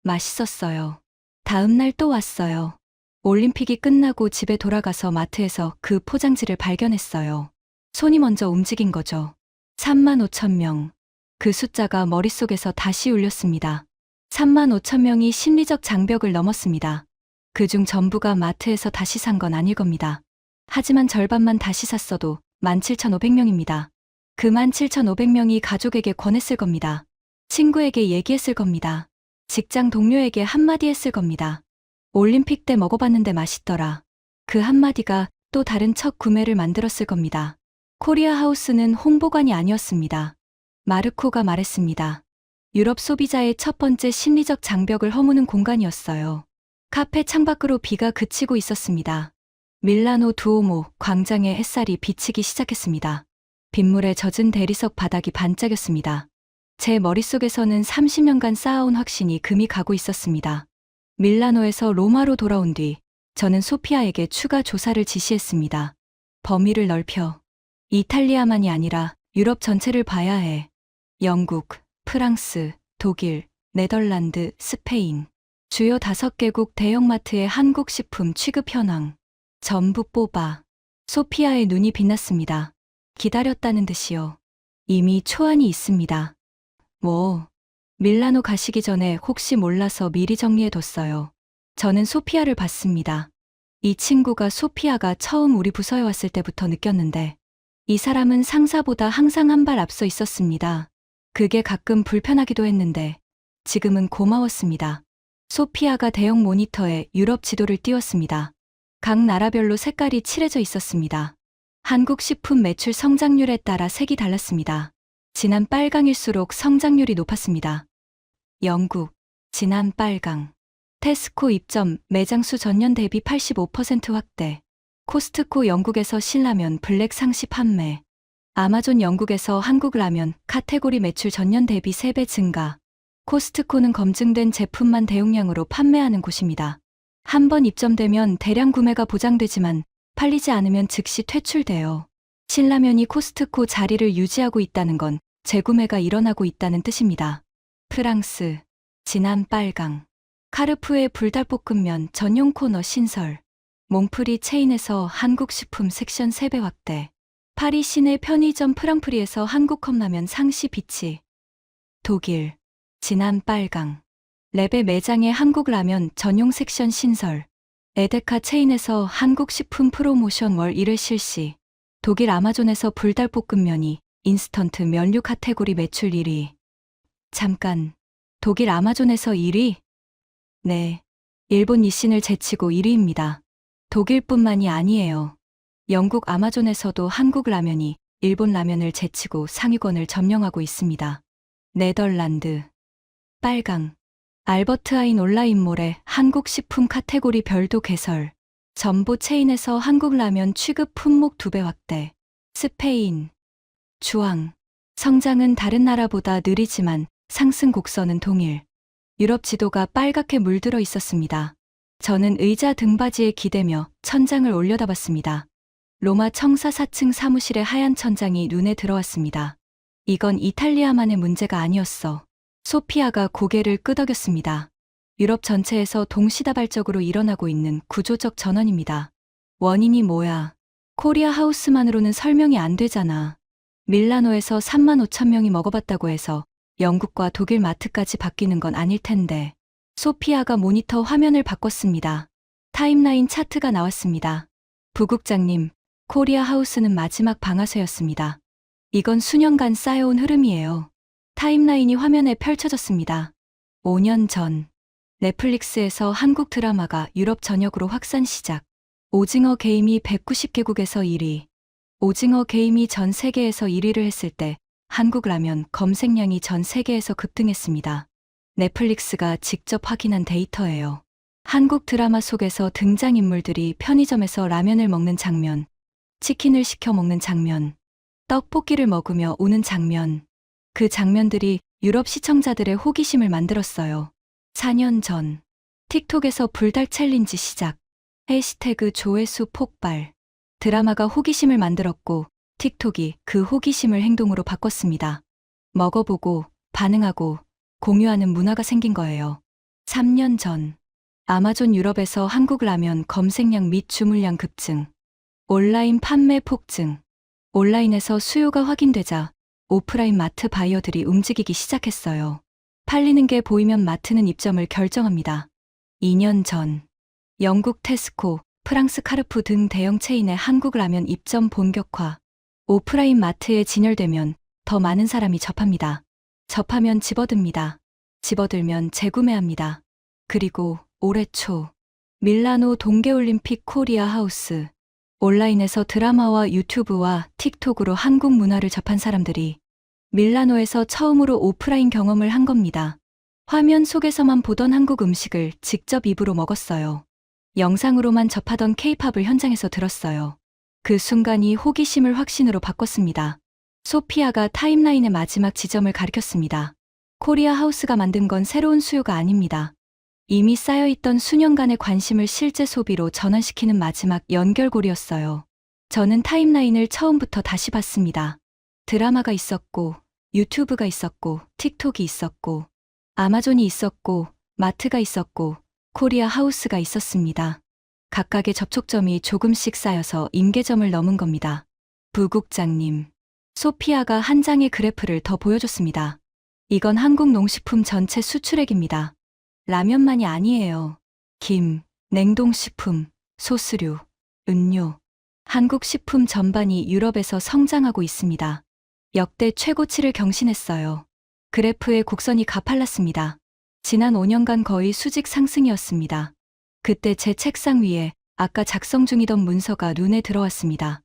맛있었어요. 다음 날 또 왔어요. 올림픽이 끝나고 집에 돌아가서 마트에서 그 포장지를 발견했어요. 손이 먼저 움직인 거죠. 35,000명. 그 숫자가 머릿속에서 다시 울렸습니다. 35,000명이 심리적 장벽을 넘었습니다. 그중 전부가 마트에서 다시 산 건 아닐 겁니다. 하지만 절반만 다시 샀어도 17,500명입니다. 그 17,500명이 가족에게 권했을 겁니다. 친구에게 얘기했을 겁니다. 직장 동료에게 한마디 했을 겁니다. 올림픽 때 먹어봤는데 맛있더라. 그 한마디가 또 다른 첫 구매를 만들었을 겁니다. 코리아 하우스는 홍보관이 아니었습니다. 마르코가 말했습니다. 유럽 소비자의 첫 번째 심리적 장벽을 허무는 공간이었어요. 카페 창밖으로 비가 그치고 있었습니다. 밀라노 두오모 광장의 햇살이 비치기 시작했습니다. 빗물에 젖은 대리석 바닥이 반짝였습니다. 제 머릿속에서는 30년간 쌓아온 확신이 금이 가고 있었습니다. 밀라노에서 로마로 돌아온 뒤 저는 소피아에게 추가 조사를 지시했습니다. 범위를 넓혀. 이탈리아만이 아니라 유럽 전체를 봐야 해. 영국, 프랑스, 독일, 네덜란드, 스페인. 주요 5개국 대형마트의 한국 식품 취급 현황. 전부 뽑아. 소피아의 눈이 빛났습니다. 기다렸다는 듯이요. 이미 초안이 있습니다. 뭐, 밀라노 가시기 전에 혹시 몰라서 미리 정리해뒀어요. 저는 소피아를 봤습니다. 이 친구가 소피아가 처음 우리 부서에 왔을 때부터 느꼈는데 이 사람은 상사보다 항상 한 발 앞서 있었습니다. 그게 가끔 불편하기도 했는데 지금은 고마웠습니다. 소피아가 대형 모니터에 유럽 지도를 띄웠습니다. 각 나라별로 색깔이 칠해져 있었습니다. 한국 식품 매출 성장률에 따라 색이 달랐습니다. 진한 빨강일수록 성장률이 높았습니다. 영국, 진한 빨강. 테스코 입점, 매장 수 전년 대비 85% 확대. 코스트코 영국에서 신라면 블랙 상시 판매. 아마존 영국에서 한국 라면 카테고리 매출 전년 대비 3배 증가. 코스트코는 검증된 제품만 대용량으로 판매하는 곳입니다. 한 번 입점되면 대량 구매가 보장되지만 팔리지 않으면 즉시 퇴출돼요. 신라면이 코스트코 자리를 유지하고 있다는 건 재구매가 일어나고 있다는 뜻입니다. 프랑스, 진한 빨강. 카르푸의 불닭볶음면 전용 코너 신설. 몽프리 체인에서 한국 식품 섹션 3배 확대. 파리 시내 편의점 프랑프리에서 한국 컵라면 상시 비치. 독일, 진한 빨강. 랩의 매장에 한국 라면 전용 섹션 신설. 에데카 체인에서 한국 식품 프로모션 월 1회 실시. 독일 아마존에서 불닭볶음면이 인스턴트 면류 카테고리 매출 1위. 잠깐, 독일 아마존에서 1위? 네, 일본 이신을 제치고 1위입니다. 독일뿐만이 아니에요. 영국 아마존에서도 한국 라면이 일본 라면을 제치고 상위권을 점령하고 있습니다. 네덜란드, 빨강. 알버트 아인 온라인몰에 한국 식품 카테고리 별도 개설. 점보 체인에서 한국 라면 취급 품목 2배 확대. 스페인, 주황. 성장은 다른 나라보다 느리지만 상승 곡선은 동일. 유럽 지도가 빨갛게 물들어 있었습니다. 저는 의자 등받이에 기대며 천장을 올려다봤습니다. 로마 청사 4층 사무실의 하얀 천장이 눈에 들어왔습니다. 이건 이탈리아만의 문제가 아니었어. 소피아가 고개를 끄덕였습니다. 유럽 전체에서 동시다발적으로 일어나고 있는 구조적 전환입니다. 원인이 뭐야? 코리아 하우스만으로는 설명이 안 되잖아. 밀라노에서 35,000명이 먹어봤다고 해서 영국과 독일 마트까지 바뀌는 건 아닐 텐데. 소피아가 모니터 화면을 바꿨습니다. 타임라인 차트가 나왔습니다. 부국장님, 코리아 하우스는 마지막 방아쇠였습니다. 이건 수년간 쌓여온 흐름이에요. 타임라인이 화면에 펼쳐졌습니다. 5년 전, 넷플릭스에서 한국 드라마가 유럽 전역으로 확산 시작. 오징어 게임이 190개국에서 1위. 오징어 게임이 전 세계에서 1위를 했을 때 한국 라면 검색량이 전 세계에서 급등했습니다. 넷플릭스가 직접 확인한 데이터예요. 한국 드라마 속에서 등장인물들이 편의점에서 라면을 먹는 장면, 치킨을 시켜 먹는 장면, 떡볶이를 먹으며 우는 장면, 그 장면들이 유럽 시청자들의 호기심을 만들었어요. 4년 전, 틱톡에서 불닭 챌린지 시작, 해시태그 조회수 폭발. 드라마가 호기심을 만들었고 틱톡이 그 호기심을 행동으로 바꿨습니다. 먹어보고 반응하고 공유하는 문화가 생긴 거예요. 3년 전, 아마존 유럽에서 한국 라면 검색량 및 주문량 급증, 온라인 판매 폭증, 온라인에서 수요가 확인되자 오프라인 마트 바이어들이 움직이기 시작했어요. 팔리는 게 보이면 마트는 입점을 결정합니다. 2년 전, 영국 테스코, 프랑스 카르푸 등 대형 체인의 한국 라면 입점 본격화. 오프라인 마트에 진열되면 더 많은 사람이 접합니다. 접하면 집어듭니다. 집어들면 재구매합니다. 그리고 올해 초, 밀라노 동계올림픽 코리아 하우스. 온라인에서 드라마와 유튜브와 틱톡으로 한국 문화를 접한 사람들이 밀라노에서 처음으로 오프라인 경험을 한 겁니다. 화면 속에서만 보던 한국 음식을 직접 입으로 먹었어요. 영상으로만 접하던 케이팝을 현장에서 들었어요. 그 순간이 호기심을 확신으로 바꿨습니다. 소피아가 타임라인의 마지막 지점을 가리켰습니다. 코리아 하우스가 만든 건 새로운 수요가 아닙니다. 이미 쌓여있던 수년간의 관심을 실제 소비로 전환시키는 마지막 연결고리였어요. 저는 타임라인을 처음부터 다시 봤습니다. 드라마가 있었고, 유튜브가 있었고, 틱톡이 있었고, 아마존이 있었고, 마트가 있었고, 코리아 하우스가 있었습니다. 각각의 접촉점이 조금씩 쌓여서 임계점을 넘은 겁니다. 부국장님, 소피아가 한 장의 그래프를 더 보여줬습니다. 이건 한국 농식품 전체 수출액입니다. 라면만이 아니에요. 김, 냉동식품, 소스류, 음료. 한국 식품 전반이 유럽에서 성장하고 있습니다. 역대 최고치를 경신했어요. 그래프의 곡선이 가팔랐습니다. 지난 5년간 거의 수직 상승이었습니다. 그때 제 책상 위에 아까 작성 중이던 문서가 눈에 들어왔습니다.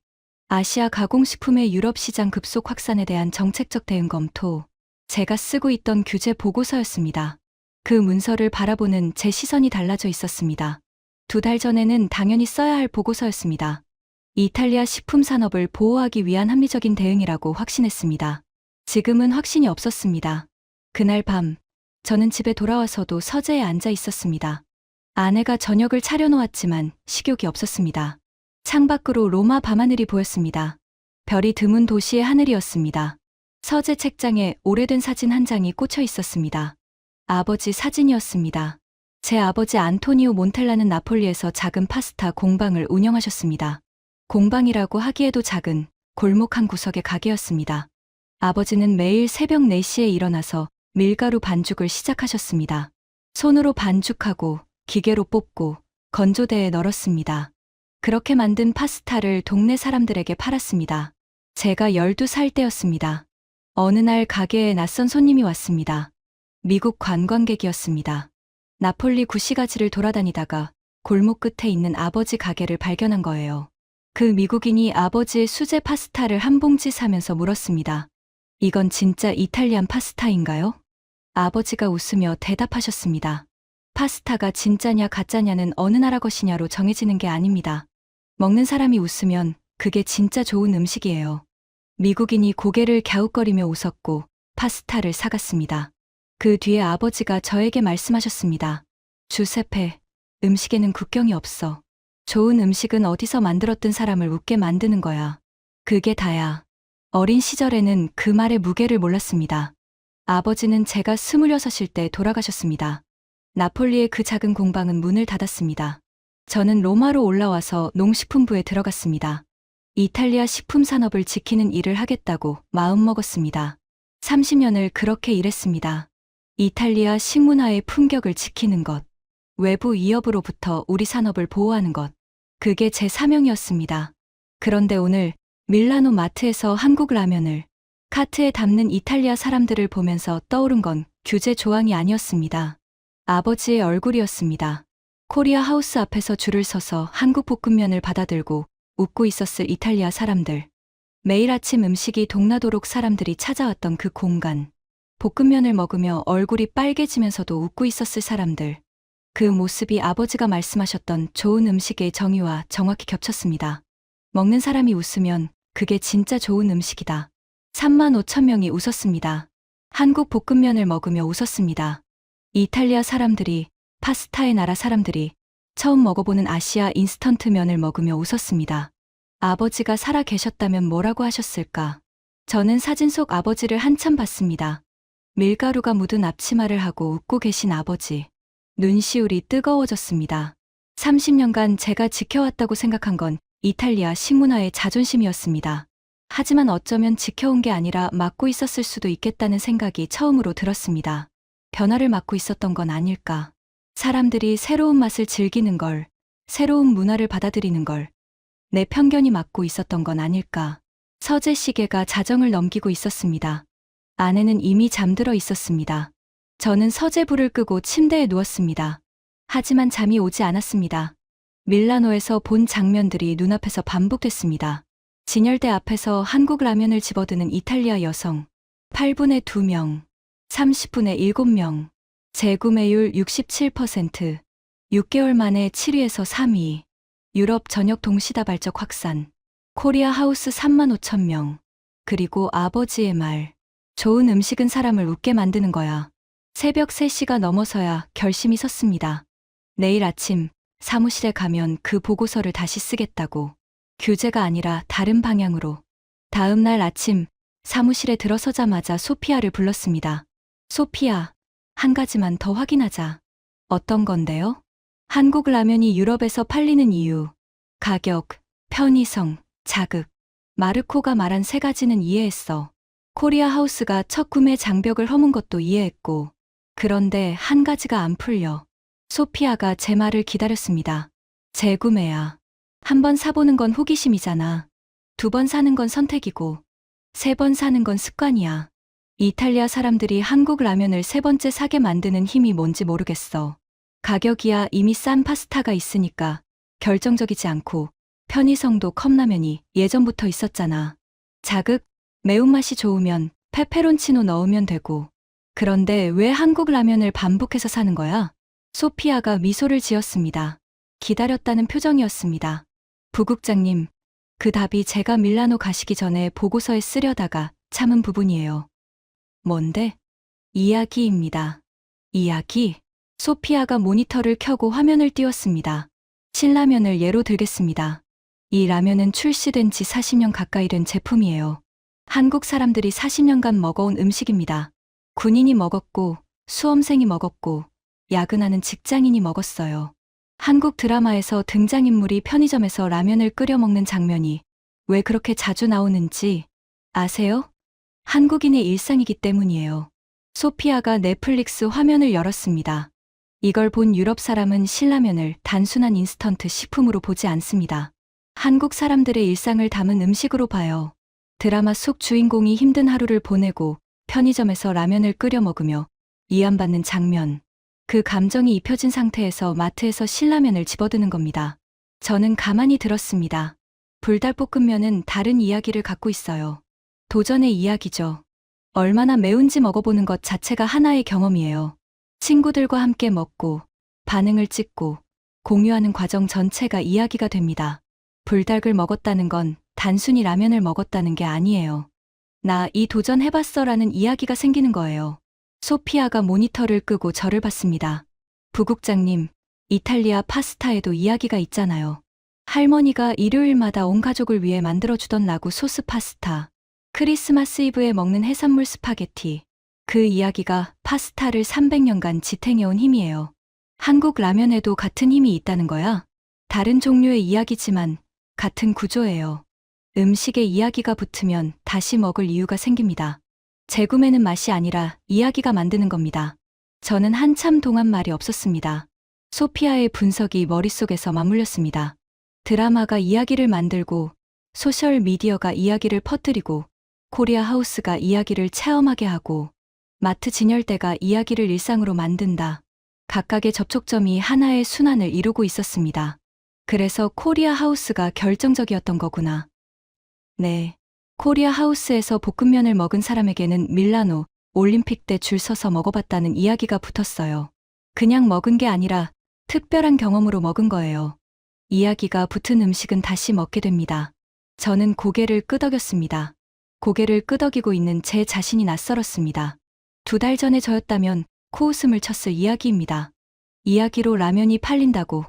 아시아 가공식품의 유럽 시장 급속 확산에 대한 정책적 대응 검토. 제가 쓰고 있던 규제 보고서였습니다. 그 문서를 바라보는 제 시선이 달라져 있었습니다. 2달 전에는 당연히 써야 할 보고서였습니다. 이탈리아 식품 산업을 보호하기 위한 합리적인 대응이라고 확신했습니다. 지금은 확신이 없었습니다. 그날 밤, 저는 집에 돌아와서도 서재에 앉아 있었습니다. 아내가 저녁을 차려놓았지만 식욕이 없었습니다. 창밖으로 로마 밤하늘이 보였습니다. 별이 드문 도시의 하늘이었습니다. 서재 책장에 오래된 사진 한 장이 꽂혀 있었습니다. 아버지 사진이었습니다. 제 아버지 안토니오 몬텔라는 나폴리에서 작은 파스타 공방을 운영하셨습니다. 공방이라고 하기에도 작은 골목 한 구석의 가게였습니다. 아버지는 매일 새벽 4시에 일어나서 밀가루 반죽을 시작하셨습니다. 손으로 반죽하고 기계로 뽑고 건조대에 널었습니다. 그렇게 만든 파스타를 동네 사람들에게 팔았습니다. 제가 12살 때였습니다. 어느 날 가게에 낯선 손님이 왔습니다. 미국 관광객이었습니다. 나폴리 구시가지를 돌아다니다가 골목 끝에 있는 아버지 가게를 발견한 거예요. 그 미국인이 아버지의 수제 파스타를 한 봉지 사면서 물었습니다. 이건 진짜 이탈리안 파스타인가요? 아버지가 웃으며 대답하셨습니다. 파스타가 진짜냐 가짜냐는 어느 나라 것이냐로 정해지는 게 아닙니다. 먹는 사람이 웃으면 그게 진짜 좋은 음식이에요. 미국인이 고개를 갸웃거리며 웃었고 파스타를 사갔습니다. 그 뒤에 아버지가 저에게 말씀하셨습니다. 주세페, 음식에는 국경이 없어. 좋은 음식은 어디서 만들었든 사람을 웃게 만드는 거야. 그게 다야. 어린 시절에는 그 말의 무게를 몰랐습니다. 아버지는 제가 26일 때 돌아가셨습니다. 나폴리의 그 작은 공방은 문을 닫았습니다. 저는 로마로 올라와서 농식품부에 들어갔습니다. 이탈리아 식품 산업을 지키는 일을 하겠다고 마음먹었습니다. 30년을 그렇게 일했습니다. 이탈리아 식문화의 품격을 지키는 것, 외부 위협으로부터 우리 산업을 보호하는 것, 그게 제 사명이었습니다. 그런데 오늘 밀라노 마트에서 한국 라면을 카트에 담는 이탈리아 사람들을 보면서 떠오른 건 규제 조항이 아니었습니다. 아버지의 얼굴이었습니다. 코리아 하우스 앞에서 줄을 서서 한국 볶음면을 받아들고 웃고 있었을 이탈리아 사람들. 매일 아침 음식이 동나도록 사람들이 찾아왔던 그 공간. 볶음면을 먹으며 얼굴이 빨개지면서도 웃고 있었을 사람들. 그 모습이 아버지가 말씀하셨던 좋은 음식의 정의와 정확히 겹쳤습니다. 먹는 사람이 웃으면 그게 진짜 좋은 음식이다. 3만 5천 명이 웃었습니다. 한국 볶음면을 먹으며 웃었습니다. 이탈리아 사람들이, 파스타의 나라 사람들이 처음 먹어보는 아시아 인스턴트 면을 먹으며 웃었습니다. 아버지가 살아 계셨다면 뭐라고 하셨을까? 저는 사진 속 아버지를 한참 봤습니다. 밀가루가 묻은 앞치마를 하고 웃고 계신 아버지. 눈시울이 뜨거워졌습니다. 30년간 제가 지켜왔다고 생각한 건 이탈리아 식문화의 자존심이었습니다. 하지만 어쩌면 지켜온 게 아니라 막고 있었을 수도 있겠다는 생각이 처음으로 들었습니다. 변화를 막고 있었던 건 아닐까. 사람들이 새로운 맛을 즐기는 걸, 새로운 문화를 받아들이는 걸, 내 편견이 막고 있었던 건 아닐까. 서재 시계가 자정을 넘기고 있었습니다. 아내는 이미 잠들어 있었습니다. 저는 서재 불을 끄고 침대에 누웠습니다. 하지만 잠이 오지 않았습니다. 밀라노에서 본 장면들이 눈앞에서 반복됐습니다. 진열대 앞에서 한국 라면을 집어드는 이탈리아 여성. 8분에 2명, 30분에 7명, 재구매율 67%, 6개월 만에 7위에서 3위, 유럽 전역 동시다발적 확산, 코리아 하우스 3만 5천 명, 그리고 아버지의 말. 좋은 음식은 사람을 웃게 만드는 거야. 새벽 3시가 넘어서야 결심이 섰습니다. 내일 아침 사무실에 가면 그 보고서를 다시 쓰겠다고. 규제가 아니라 다른 방향으로. 다음 날 아침 사무실에 들어서자마자 소피아를 불렀습니다. 소피아, 한 가지만 더 확인하자. 어떤 건데요? 한국 라면이 유럽에서 팔리는 이유. 가격, 편의성, 자극. 마르코가 말한 3가지는 이해했어. 코리아 하우스가 첫 구매 장벽을 허문 것도 이해했고. 그런데 한 가지가 안 풀려. 소피아가 제 말을 기다렸습니다. 재구매야. 한 번 사보는 건 호기심이잖아. 2번 사는 건 선택이고, 3번 사는 건 습관이야. 이탈리아 사람들이 한국 라면을 3번째 사게 만드는 힘이 뭔지 모르겠어. 가격이야 이미 싼 파스타가 있으니까 결정적이지 않고, 편의성도 컵라면이 예전부터 있었잖아. 자극, 매운맛이 좋으면 페페론치노 넣으면 되고. 그런데 왜 한국 라면을 반복해서 사는 거야? 소피아가 미소를 지었습니다. 기다렸다는 표정이었습니다. 부국장님, 그 답이 제가 밀라노 가시기 전에 보고서에 쓰려다가 참은 부분이에요. 뭔데? 이야기입니다. 이야기? 소피아가 모니터를 켜고 화면을 띄웠습니다. 신라면을 예로 들겠습니다. 이 라면은 출시된 지 40년 가까이 된 제품이에요. 한국 사람들이 40년간 먹어온 음식입니다. 군인이 먹었고, 수험생이 먹었고, 야근하는 직장인이 먹었어요. 한국 드라마에서 등장인물이 편의점에서 라면을 끓여 먹는 장면이 왜 그렇게 자주 나오는지 아세요? 한국인의 일상이기 때문이에요. 소피아가 넷플릭스 화면을 열었습니다. 이걸 본 유럽 사람은 신라면을 단순한 인스턴트 식품으로 보지 않습니다. 한국 사람들의 일상을 담은 음식으로 봐요. 드라마 속 주인공이 힘든 하루를 보내고 편의점에서 라면을 끓여 먹으며 이안받는 장면. 그 감정이 입혀진 상태에서 마트에서 신라면을 집어드는 겁니다. 저는 가만히 들었습니다. 불닭볶음면은 다른 이야기를 갖고 있어요. 도전의 이야기죠. 얼마나 매운지 먹어보는 것 자체가 하나의 경험이에요. 친구들과 함께 먹고, 반응을 찍고, 공유하는 과정 전체가 이야기가 됩니다. 불닭을 먹었다는 건 단순히 라면을 먹었다는 게 아니에요. 나 이 도전 해봤어라는 이야기가 생기는 거예요. 소피아가 모니터를 끄고 저를 봤습니다. 부국장님, 이탈리아 파스타에도 이야기가 있잖아요. 할머니가 일요일마다 온 가족을 위해 만들어주던 라구 소스 파스타. 크리스마스 이브에 먹는 해산물 스파게티. 그 이야기가 파스타를 300년간 지탱해온 힘이에요. 한국 라면에도 같은 힘이 있다는 거야. 다른 종류의 이야기지만 같은 구조예요. 음식에 이야기가 붙으면 다시 먹을 이유가 생깁니다. 재구매는 맛이 아니라 이야기가 만드는 겁니다. 저는 한참 동안 말이 없었습니다. 소피아의 분석이 머릿속에서 맞물렸습니다. 드라마가 이야기를 만들고, 소셜 미디어가 이야기를 퍼뜨리고, 코리아 하우스가 이야기를 체험하게 하고, 마트 진열대가 이야기를 일상으로 만든다. 각각의 접촉점이 하나의 순환을 이루고 있었습니다. 그래서 코리아 하우스가 결정적이었던 거구나. 네. 코리아 하우스에서 볶음면을 먹은 사람에게는 밀라노 올림픽 때 줄 서서 먹어봤다는 이야기가 붙었어요. 그냥 먹은 게 아니라 특별한 경험으로 먹은 거예요. 이야기가 붙은 음식은 다시 먹게 됩니다. 저는 고개를 끄덕였습니다. 고개를 끄덕이고 있는 제 자신이 낯설었습니다. 2달 전에 저였다면 코웃음을 쳤을 이야기입니다. 이야기로 라면이 팔린다고.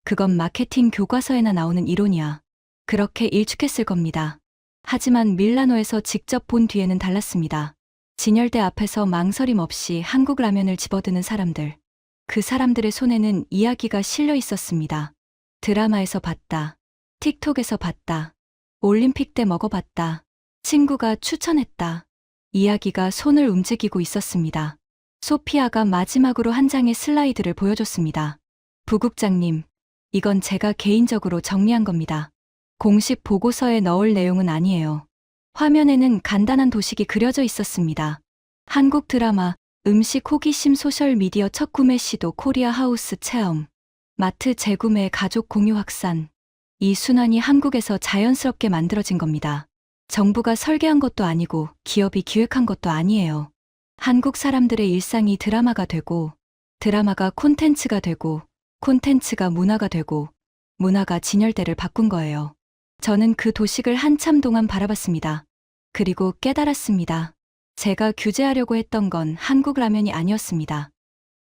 그건 마케팅 교과서에나 나오는 이론이야. 그렇게 일축했을 겁니다. 하지만 밀라노에서 직접 본 뒤에는 달랐습니다. 진열대 앞에서 망설임 없이 한국 라면을 집어드는 사람들. 그 사람들의 손에는 이야기가 실려 있었습니다. 드라마에서 봤다. 틱톡에서 봤다. 올림픽 때 먹어봤다. 친구가 추천했다. 이야기가 손을 움직이고 있었습니다. 소피아가 마지막으로 한 장의 슬라이드를 보여줬습니다. 부국장님, 이건 제가 개인적으로 정리한 겁니다. 공식 보고서에 넣을 내용은 아니에요. 화면에는 간단한 도식이 그려져 있었습니다. 한국 드라마, 음식 호기심 소셜미디어 첫 구매 시도 코리아 하우스 체험, 마트 재구매 가족 공유 확산. 이 순환이 한국에서 자연스럽게 만들어진 겁니다. 정부가 설계한 것도 아니고 기업이 기획한 것도 아니에요. 한국 사람들의 일상이 드라마가 되고, 드라마가 콘텐츠가 되고, 콘텐츠가 문화가 되고, 문화가 진열대를 바꾼 거예요. 저는 그 도식을 한참 동안 바라봤습니다. 그리고 깨달았습니다. 제가 규제하려고 했던 건 한국 라면이 아니었습니다.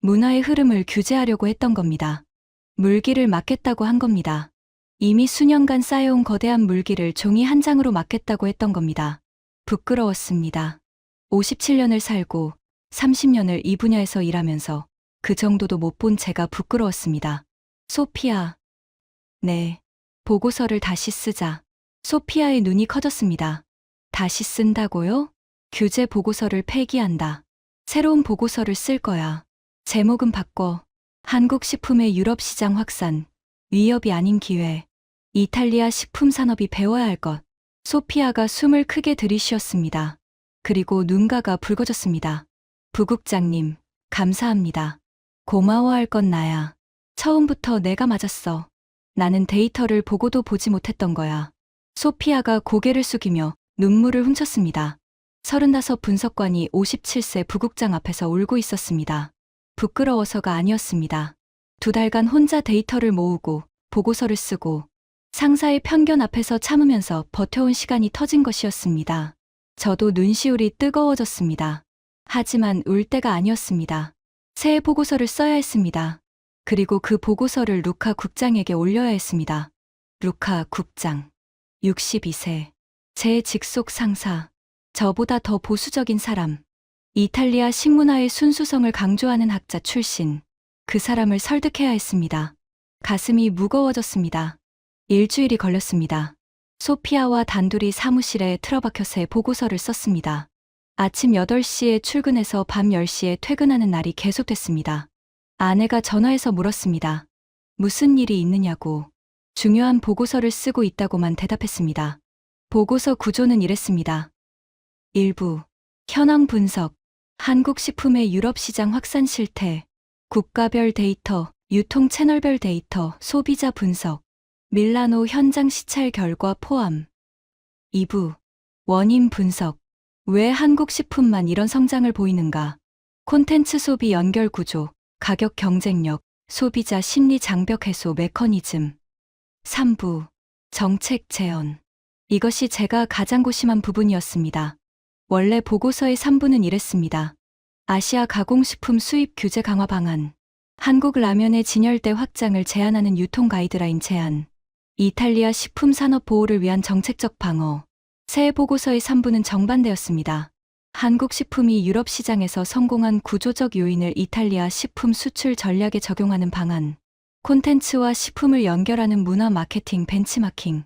문화의 흐름을 규제하려고 했던 겁니다. 물기를 막겠다고 한 겁니다. 이미 수년간 쌓여온 거대한 물기를 종이 한 장으로 막겠다고 했던 겁니다. 부끄러웠습니다. 57년을 살고 30년을 이 분야에서 일하면서 그 정도도 못 본 제가 부끄러웠습니다. 소피아. 네. 보고서를 다시 쓰자. 소피아의 눈이 커졌습니다. 다시 쓴다고요? 규제 보고서를 폐기한다. 새로운 보고서를 쓸 거야. 제목은 바꿔. 한국 식품의 유럽 시장 확산. 위협이 아닌 기회. 이탈리아 식품 산업이 배워야 할 것. 소피아가 숨을 크게 들이쉬었습니다. 그리고 눈가가 붉어졌습니다. 부국장님, 감사합니다. 고마워할 건 나야. 처음부터 내가 맞았어. 나는 데이터를 보고도 보지 못했던 거야. 소피아가 고개를 숙이며 눈물을 훔쳤습니다. 35 분석관이 57세 부국장 앞에서 울고 있었습니다. 부끄러워서가 아니었습니다. 2달간 혼자 데이터를 모으고 보고서를 쓰고 상사의 편견 앞에서 참으면서 버텨온 시간이 터진 것이었습니다. 저도 눈시울이 뜨거워졌습니다. 하지만 울 때가 아니었습니다. 새 보고서를 써야 했습니다. 그리고 그 보고서를 루카 국장에게 올려야 했습니다. 루카 국장. 62세. 제 직속 상사. 저보다 더 보수적인 사람. 이탈리아 식문화의 순수성을 강조하는 학자 출신. 그 사람을 설득해야 했습니다. 가슴이 무거워졌습니다. 일주일이 걸렸습니다. 소피아와 단둘이 사무실에 틀어박혀 새 보고서를 썼습니다. 아침 8시에 출근해서 밤 10시에 퇴근하는 날이 계속됐습니다. 아내가 전화해서 물었습니다. 무슨 일이 있느냐고. 중요한 보고서를 쓰고 있다고만 대답했습니다. 보고서 구조는 이랬습니다. 일부, 현황 분석, 한국 식품의 유럽 시장 확산 실태, 국가별 데이터, 유통 채널별 데이터, 소비자 분석, 밀라노 현장 시찰 결과 포함. 2부, 원인 분석, 왜 한국 식품만 이런 성장을 보이는가? 콘텐츠 소비 연결 구조, 가격 경쟁력, 소비자 심리 장벽 해소 메커니즘. 3부, 정책 제언. 이것이 제가 가장 고심한 부분이었습니다. 원래 보고서의 3부는 이랬습니다. 아시아 가공식품 수입 규제 강화 방안, 한국 라면의 진열대 확장을 제한하는 유통 가이드라인 제안, 이탈리아 식품 산업 보호를 위한 정책적 방어. 새 보고서의 3부는 정반대였습니다. 한국 식품이 유럽 시장에서 성공한 구조적 요인을 이탈리아 식품 수출 전략에 적용하는 방안, 콘텐츠와 식품을 연결하는 문화 마케팅 벤치마킹,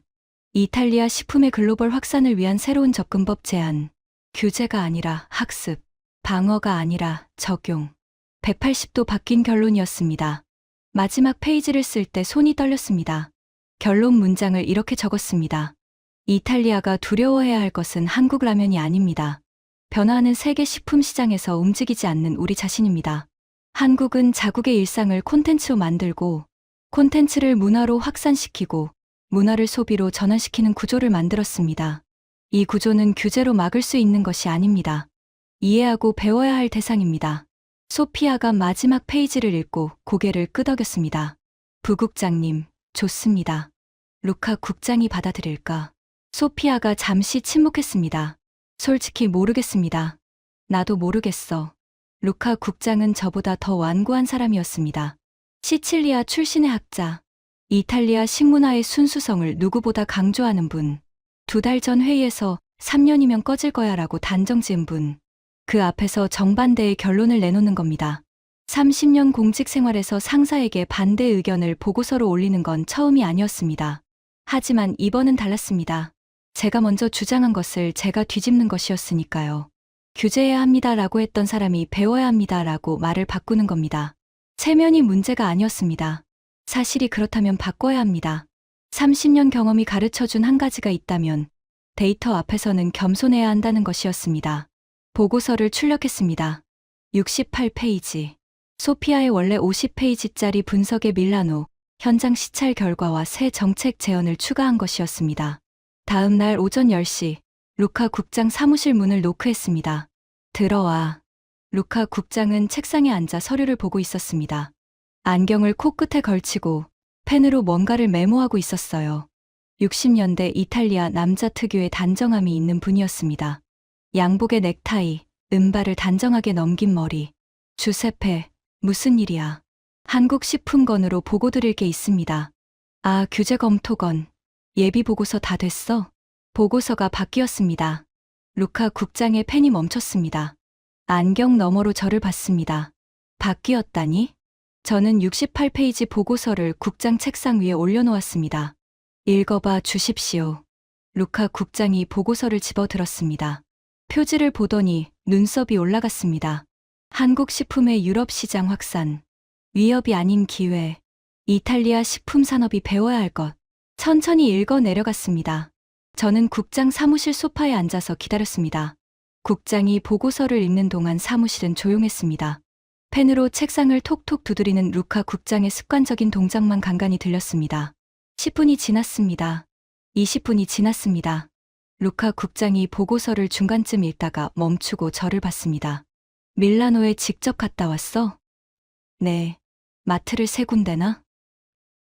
이탈리아 식품의 글로벌 확산을 위한 새로운 접근법 제안, 규제가 아니라 학습, 방어가 아니라 적용. 180도 바뀐 결론이었습니다. 마지막 페이지를 쓸 때 손이 떨렸습니다. 결론 문장을 이렇게 적었습니다. 이탈리아가 두려워해야 할 것은 한국 라면이 아닙니다. 변화하는 세계 식품 시장에서 움직이지 않는 우리 자신입니다. 한국은 자국의 일상을 콘텐츠로 만들고, 콘텐츠를 문화로 확산시키고, 문화를 소비로 전환시키는 구조를 만들었습니다. 이 구조는 규제로 막을 수 있는 것이 아닙니다. 이해하고 배워야 할 대상입니다. 소피아가 마지막 페이지를 읽고 고개를 끄덕였습니다. 부국장님, 좋습니다. 루카 국장이 받아들일까? 소피아가 잠시 침묵했습니다. 솔직히 모르겠습니다. 나도 모르겠어. 루카 국장은 저보다 더 완고한 사람이었습니다. 시칠리아 출신의 학자, 이탈리아 식문화의 순수성을 누구보다 강조하는 분, 2달 전 회의에서 3년이면 꺼질 거야 라고 단정 지은 분, 그 앞에서 정반대의 결론을 내놓는 겁니다. 30년 공직 생활에서 상사에게 반대 의견을 보고서로 올리는 건 처음이 아니었습니다. 하지만 이번은 달랐습니다. 제가 먼저 주장한 것을 제가 뒤집는 것이었으니까요. 규제해야 합니다라고 했던 사람이 배워야 합니다라고 말을 바꾸는 겁니다. 체면이 문제가 아니었습니다. 사실이 그렇다면 바꿔야 합니다. 30년 경험이 가르쳐준 한 가지가 있다면 데이터 앞에서는 겸손해야 한다는 것이었습니다. 보고서를 출력했습니다. 68페이지. 소피아의 원래 50페이지짜리 분석의 밀라노, 현장 시찰 결과와 새 정책 제언을 추가한 것이었습니다. 다음 날 오전 10시, 루카 국장 사무실 문을 노크했습니다. 들어와. 루카 국장은 책상에 앉아 서류를 보고 있었습니다. 안경을 코끝에 걸치고 펜으로 뭔가를 메모하고 있었어요. 60년대 이탈리아 남자 특유의 단정함이 있는 분이었습니다. 양복에 넥타이, 은발을 단정하게 넘긴 머리. 주세페, 무슨 일이야? 한국식품건으로 보고 드릴 게 있습니다. 아, 규제 검토건. 예비 보고서 다 됐어? 보고서가 바뀌었습니다. 루카 국장의 펜이 멈췄습니다. 안경 너머로 저를 봤습니다. 바뀌었다니? 저는 68페이지 보고서를 국장 책상 위에 올려놓았습니다. 읽어봐 주십시오. 루카 국장이 보고서를 집어들었습니다. 표지를 보더니 눈썹이 올라갔습니다. 한국 식품의 유럽 시장 확산. 위협이 아닌 기회. 이탈리아 식품 산업이 배워야 할 것. 천천히 읽어 내려갔습니다. 저는 국장 사무실 소파에 앉아서 기다렸습니다. 국장이 보고서를 읽는 동안 사무실은 조용했습니다. 펜으로 책상을 톡톡 두드리는 루카 국장의 습관적인 동작만 간간히 들렸습니다. 10분이 지났습니다. 20분이 지났습니다. 루카 국장이 보고서를 중간쯤 읽다가 멈추고 저를 봤습니다. 밀라노에 직접 갔다 왔어? 네. 마트를 3군데나?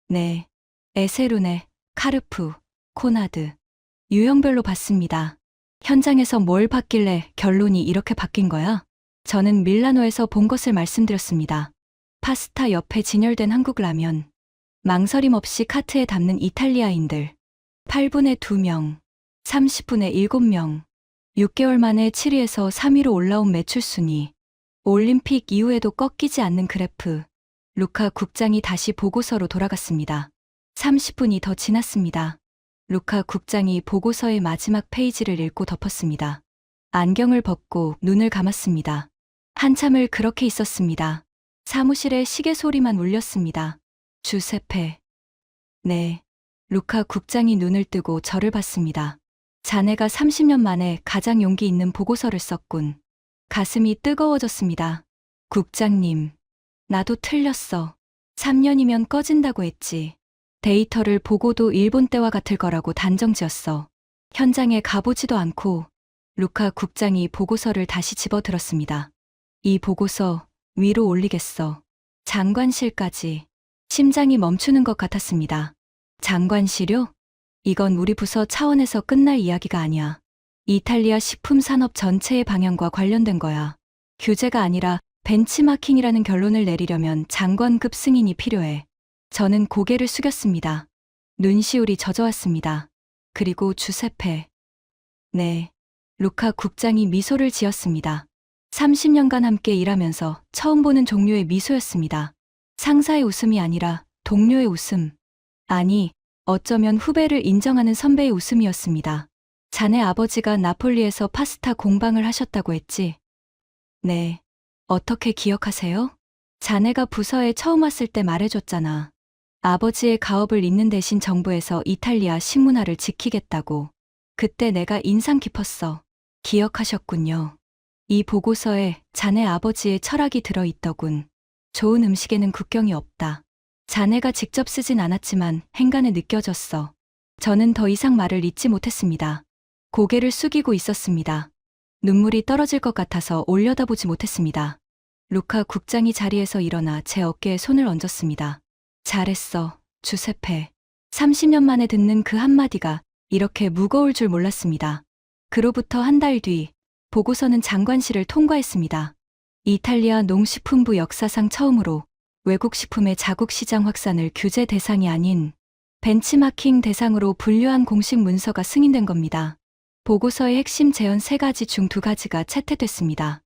네. 에세루네, 카르푸, 코나드. 유형별로 봤습니다. 현장에서 뭘 봤길래 결론이 이렇게 바뀐 거야? 저는 밀라노에서 본 것을 말씀드렸습니다. 파스타 옆에 진열된 한국 라면. 망설임 없이 카트에 담는 이탈리아인들. 8분에 2명. 30분에 7명. 6개월 만에 7위에서 3위로 올라온 매출 순위. 올림픽 이후에도 꺾이지 않는 그래프. 루카 국장이 다시 보고서로 돌아갔습니다. 30분이 더 지났습니다. 루카 국장이 보고서의 마지막 페이지를 읽고 덮었습니다. 안경을 벗고 눈을 감았습니다. 한참을 그렇게 있었습니다. 사무실에 시계 소리만 울렸습니다. 주세페. 네. 루카 국장이 눈을 뜨고 저를 봤습니다. 자네가 30년 만에 가장 용기 있는 보고서를 썼군. 가슴이 뜨거워졌습니다. 국장님. 나도 틀렸어. 3년이면 꺼진다고 했지. 데이터를 보고도 일본 때와 같을 거라고 단정지었어. 현장에 가보지도 않고. 루카 국장이 보고서를 다시 집어들었습니다. 이 보고서 위로 올리겠어. 장관실까지. 심장이 멈추는 것 같았습니다. 장관실요? 이건 우리 부서 차원에서 끝날 이야기가 아니야. 이탈리아 식품 산업 전체의 방향과 관련된 거야. 규제가 아니라 벤치마킹이라는 결론을 내리려면 장관급 승인이 필요해. 저는 고개를 숙였습니다. 눈시울이 젖어왔습니다. 그리고 주세페. 네. 루카 국장이 미소를 지었습니다. 30년간 함께 일하면서 처음 보는 종류의 미소였습니다. 상사의 웃음이 아니라 동료의 웃음. 아니, 어쩌면 후배를 인정하는 선배의 웃음이었습니다. 자네 아버지가 나폴리에서 파스타 공방을 하셨다고 했지? 네. 어떻게 기억하세요? 자네가 부서에 처음 왔을 때 말해줬잖아. 아버지의 가업을 잇는 대신 정부에서 이탈리아 식문화를 지키겠다고. 그때 내가 인상 깊었어. 기억하셨군요. 이 보고서에 자네 아버지의 철학이 들어있더군. 좋은 음식에는 국경이 없다. 자네가 직접 쓰진 않았지만 행간에 느껴졌어. 저는 더 이상 말을 잇지 못했습니다. 고개를 숙이고 있었습니다. 눈물이 떨어질 것 같아서 올려다보지 못했습니다. 루카 국장이 자리에서 일어나 제 어깨에 손을 얹었습니다. 잘했어, 주세페. 30년 만에 듣는 그 한마디가 이렇게 무거울 줄 몰랐습니다. 그로부터 한 달 뒤, 보고서는 장관실을 통과했습니다. 이탈리아 농식품부 역사상 처음으로 외국 식품의 자국 시장 확산을 규제 대상이 아닌 벤치마킹 대상으로 분류한 공식 문서가 승인된 겁니다. 보고서의 핵심 제언 3가지 중 2가지가 채택됐습니다.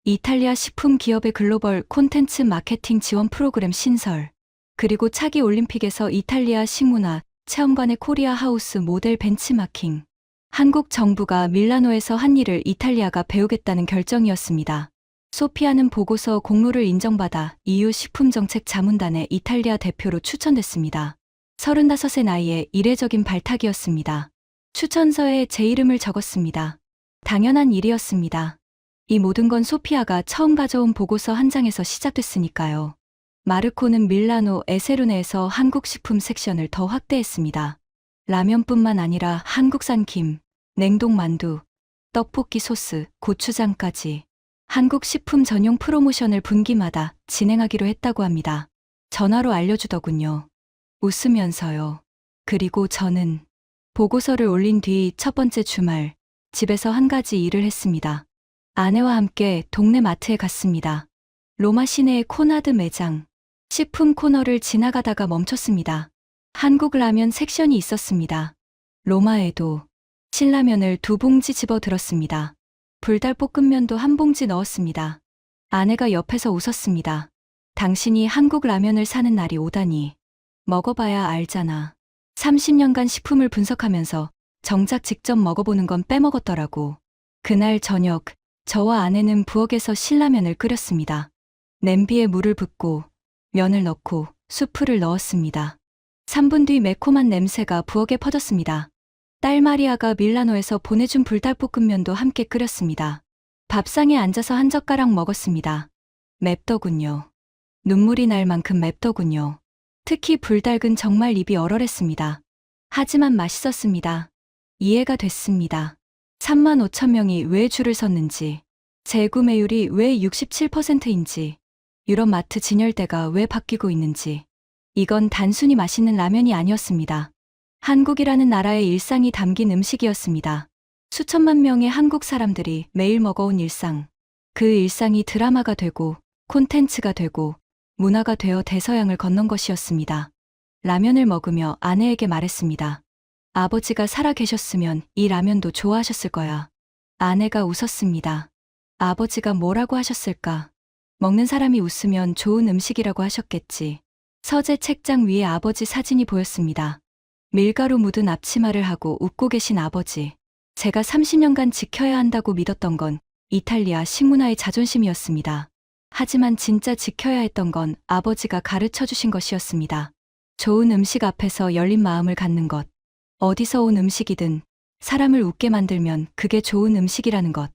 이탈리아 식품 기업의 글로벌 콘텐츠 마케팅 지원 프로그램 신설, 그리고 차기 올림픽에서 이탈리아 식문화 체험관의 코리아 하우스 모델 벤치마킹, 한국 정부가 밀라노에서 한 일을 이탈리아가 배우겠다는 결정이었습니다. 소피아는 보고서 공로를 인정받아 EU 식품정책 자문단의 이탈리아 대표로 추천됐습니다. 35세 나이에 이례적인 발탁이었습니다. 추천서에 제 이름을 적었습니다. 당연한 일이었습니다. 이 모든 건 소피아가 처음 가져온 보고서 한 장에서 시작됐으니까요. 마르코는 밀라노 에세루네에서 한국 식품 섹션을 더 확대했습니다. 라면뿐만 아니라 한국산 김, 냉동 만두, 떡볶이 소스, 고추장까지 한국 식품 전용 프로모션을 분기마다 진행하기로 했다고 합니다. 전화로 알려주더군요. 웃으면서요. 그리고 저는 보고서를 올린 뒤 첫 번째 주말, 집에서 한 가지 일을 했습니다. 아내와 함께 동네 마트에 갔습니다. 로마 시내의 코나드 매장, 식품 코너를 지나가다가 멈췄습니다. 한국 라면 섹션이 있었습니다. 로마에도 신라면을 2봉지 집어 들었습니다. 불달볶음면도 1봉지 넣었습니다. 아내가 옆에서 웃었습니다. 당신이 한국 라면을 사는 날이 오다니. 먹어봐야 알잖아. 30년간 식품을 분석하면서 정작 직접 먹어보는 건 빼먹었더라고. 그날 저녁, 저와 아내는 부엌에서 신라면을 끓였습니다. 냄비에 물을 붓고 면을 넣고 수프를 넣었습니다. 3분 뒤 매콤한 냄새가 부엌에 퍼졌습니다. 딸 마리아가 밀라노에서 보내준 불닭볶음면도 함께 끓였습니다. 밥상에 앉아서 한 젓가락 먹었습니다. 맵더군요. 눈물이 날 만큼 맵더군요. 특히 불닭은 정말 입이 얼얼했습니다. 하지만 맛있었습니다. 이해가 됐습니다. 35,000명이 왜 줄을 섰는지, 재구매율이 왜 67%인지, 유럽 마트 진열대가 왜 바뀌고 있는지. 이건 단순히 맛있는 라면이 아니었습니다. 한국이라는 나라의 일상이 담긴 음식이었습니다. 수천만 명의 한국 사람들이 매일 먹어온 일상. 그 일상이 드라마가 되고 콘텐츠가 되고 문화가 되어 대서양을 건넌 것이었습니다. 라면을 먹으며 아내에게 말했습니다. 아버지가 살아 계셨으면 이 라면도 좋아하셨을 거야. 아내가 웃었습니다. 아버지가 뭐라고 하셨을까? 먹는 사람이 웃으면 좋은 음식이라고 하셨겠지. 서재 책장 위에 아버지 사진이 보였습니다. 밀가루 묻은 앞치마를 하고 웃고 계신 아버지. 제가 30년간 지켜야 한다고 믿었던 건 이탈리아 식문화의 자존심이었습니다. 하지만 진짜 지켜야 했던 건 아버지가 가르쳐 주신 것이었습니다. 좋은 음식 앞에서 열린 마음을 갖는 것. 어디서 온 음식이든 사람을 웃게 만들면 그게 좋은 음식이라는 것.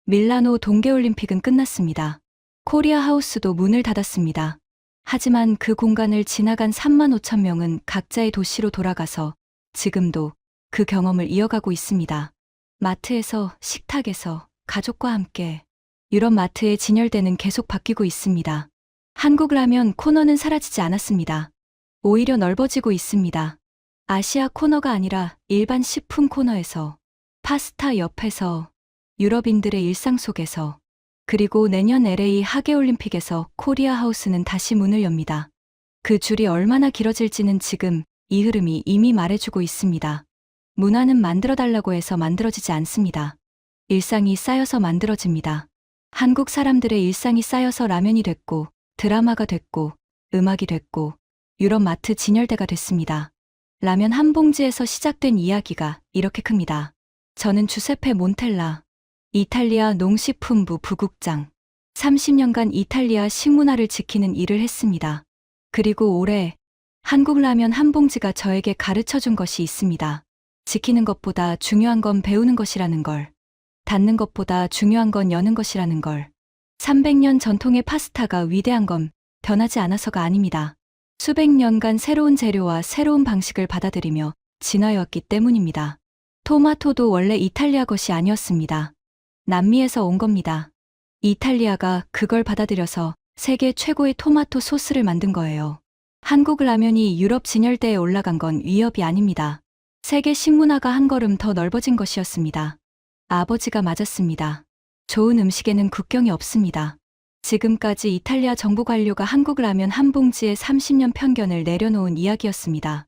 밀라노 동계올림픽은 끝났습니다. 코리아 하우스도 문을 닫았습니다. 하지만 그 공간을 지나간 35,000명은 각자의 도시로 돌아가서 지금도 그 경험을 이어가고 있습니다. 마트에서, 식탁에서, 가족과 함께. 유럽 마트의 진열대는 계속 바뀌고 있습니다. 한국 라면 코너는 사라지지 않았습니다. 오히려 넓어지고 있습니다. 아시아 코너가 아니라 일반 식품 코너에서, 파스타 옆에서, 유럽인들의 일상 속에서, 그리고 내년 LA 하계올림픽에서 코리아 하우스는 다시 문을 엽니다. 그 줄이 얼마나 길어질지는 지금 이 흐름이 이미 말해주고 있습니다. 문화는 만들어달라고 해서 만들어지지 않습니다. 일상이 쌓여서 만들어집니다. 한국 사람들의 일상이 쌓여서 라면이 됐고, 드라마가 됐고, 음악이 됐고, 유럽 마트 진열대가 됐습니다. 라면 한 봉지에서 시작된 이야기가 이렇게 큽니다. 저는 주세페 몬텔라. 이탈리아 농식품부 부국장. 30년간 이탈리아 식문화를 지키는 일을 했습니다. 그리고 올해 한국 라면 한 봉지가 저에게 가르쳐 준 것이 있습니다. 지키는 것보다 중요한 건 배우는 것이라는 걸. 닫는 것보다 중요한 건 여는 것이라는 걸. 300년 전통의 파스타가 위대한 건 변하지 않아서가 아닙니다. 수백 년간 새로운 재료와 새로운 방식을 받아들이며 진화해왔기 때문입니다. 토마토도 원래 이탈리아 것이 아니었습니다. 남미에서 온 겁니다. 이탈리아가 그걸 받아들여서 세계 최고의 토마토 소스를 만든 거예요. 한국 라면이 유럽 진열대에 올라간 건 위협이 아닙니다. 세계 식문화가 한 걸음 더 넓어진 것이었습니다. 아버지가 맞았습니다. 좋은 음식에는 국경이 없습니다. 지금까지 이탈리아 정부 관료가 한국 라면 한 봉지에 30년 편견을 내려놓은 이야기였습니다.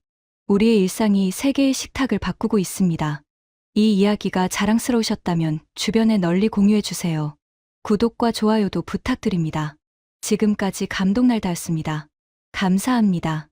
우리의 일상이 세계의 식탁을 바꾸고 있습니다. 이 이야기가 자랑스러우셨다면 주변에 널리 공유해 주세요. 구독과 좋아요도 부탁드립니다. 지금까지 감동날다였습니다. 감사합니다.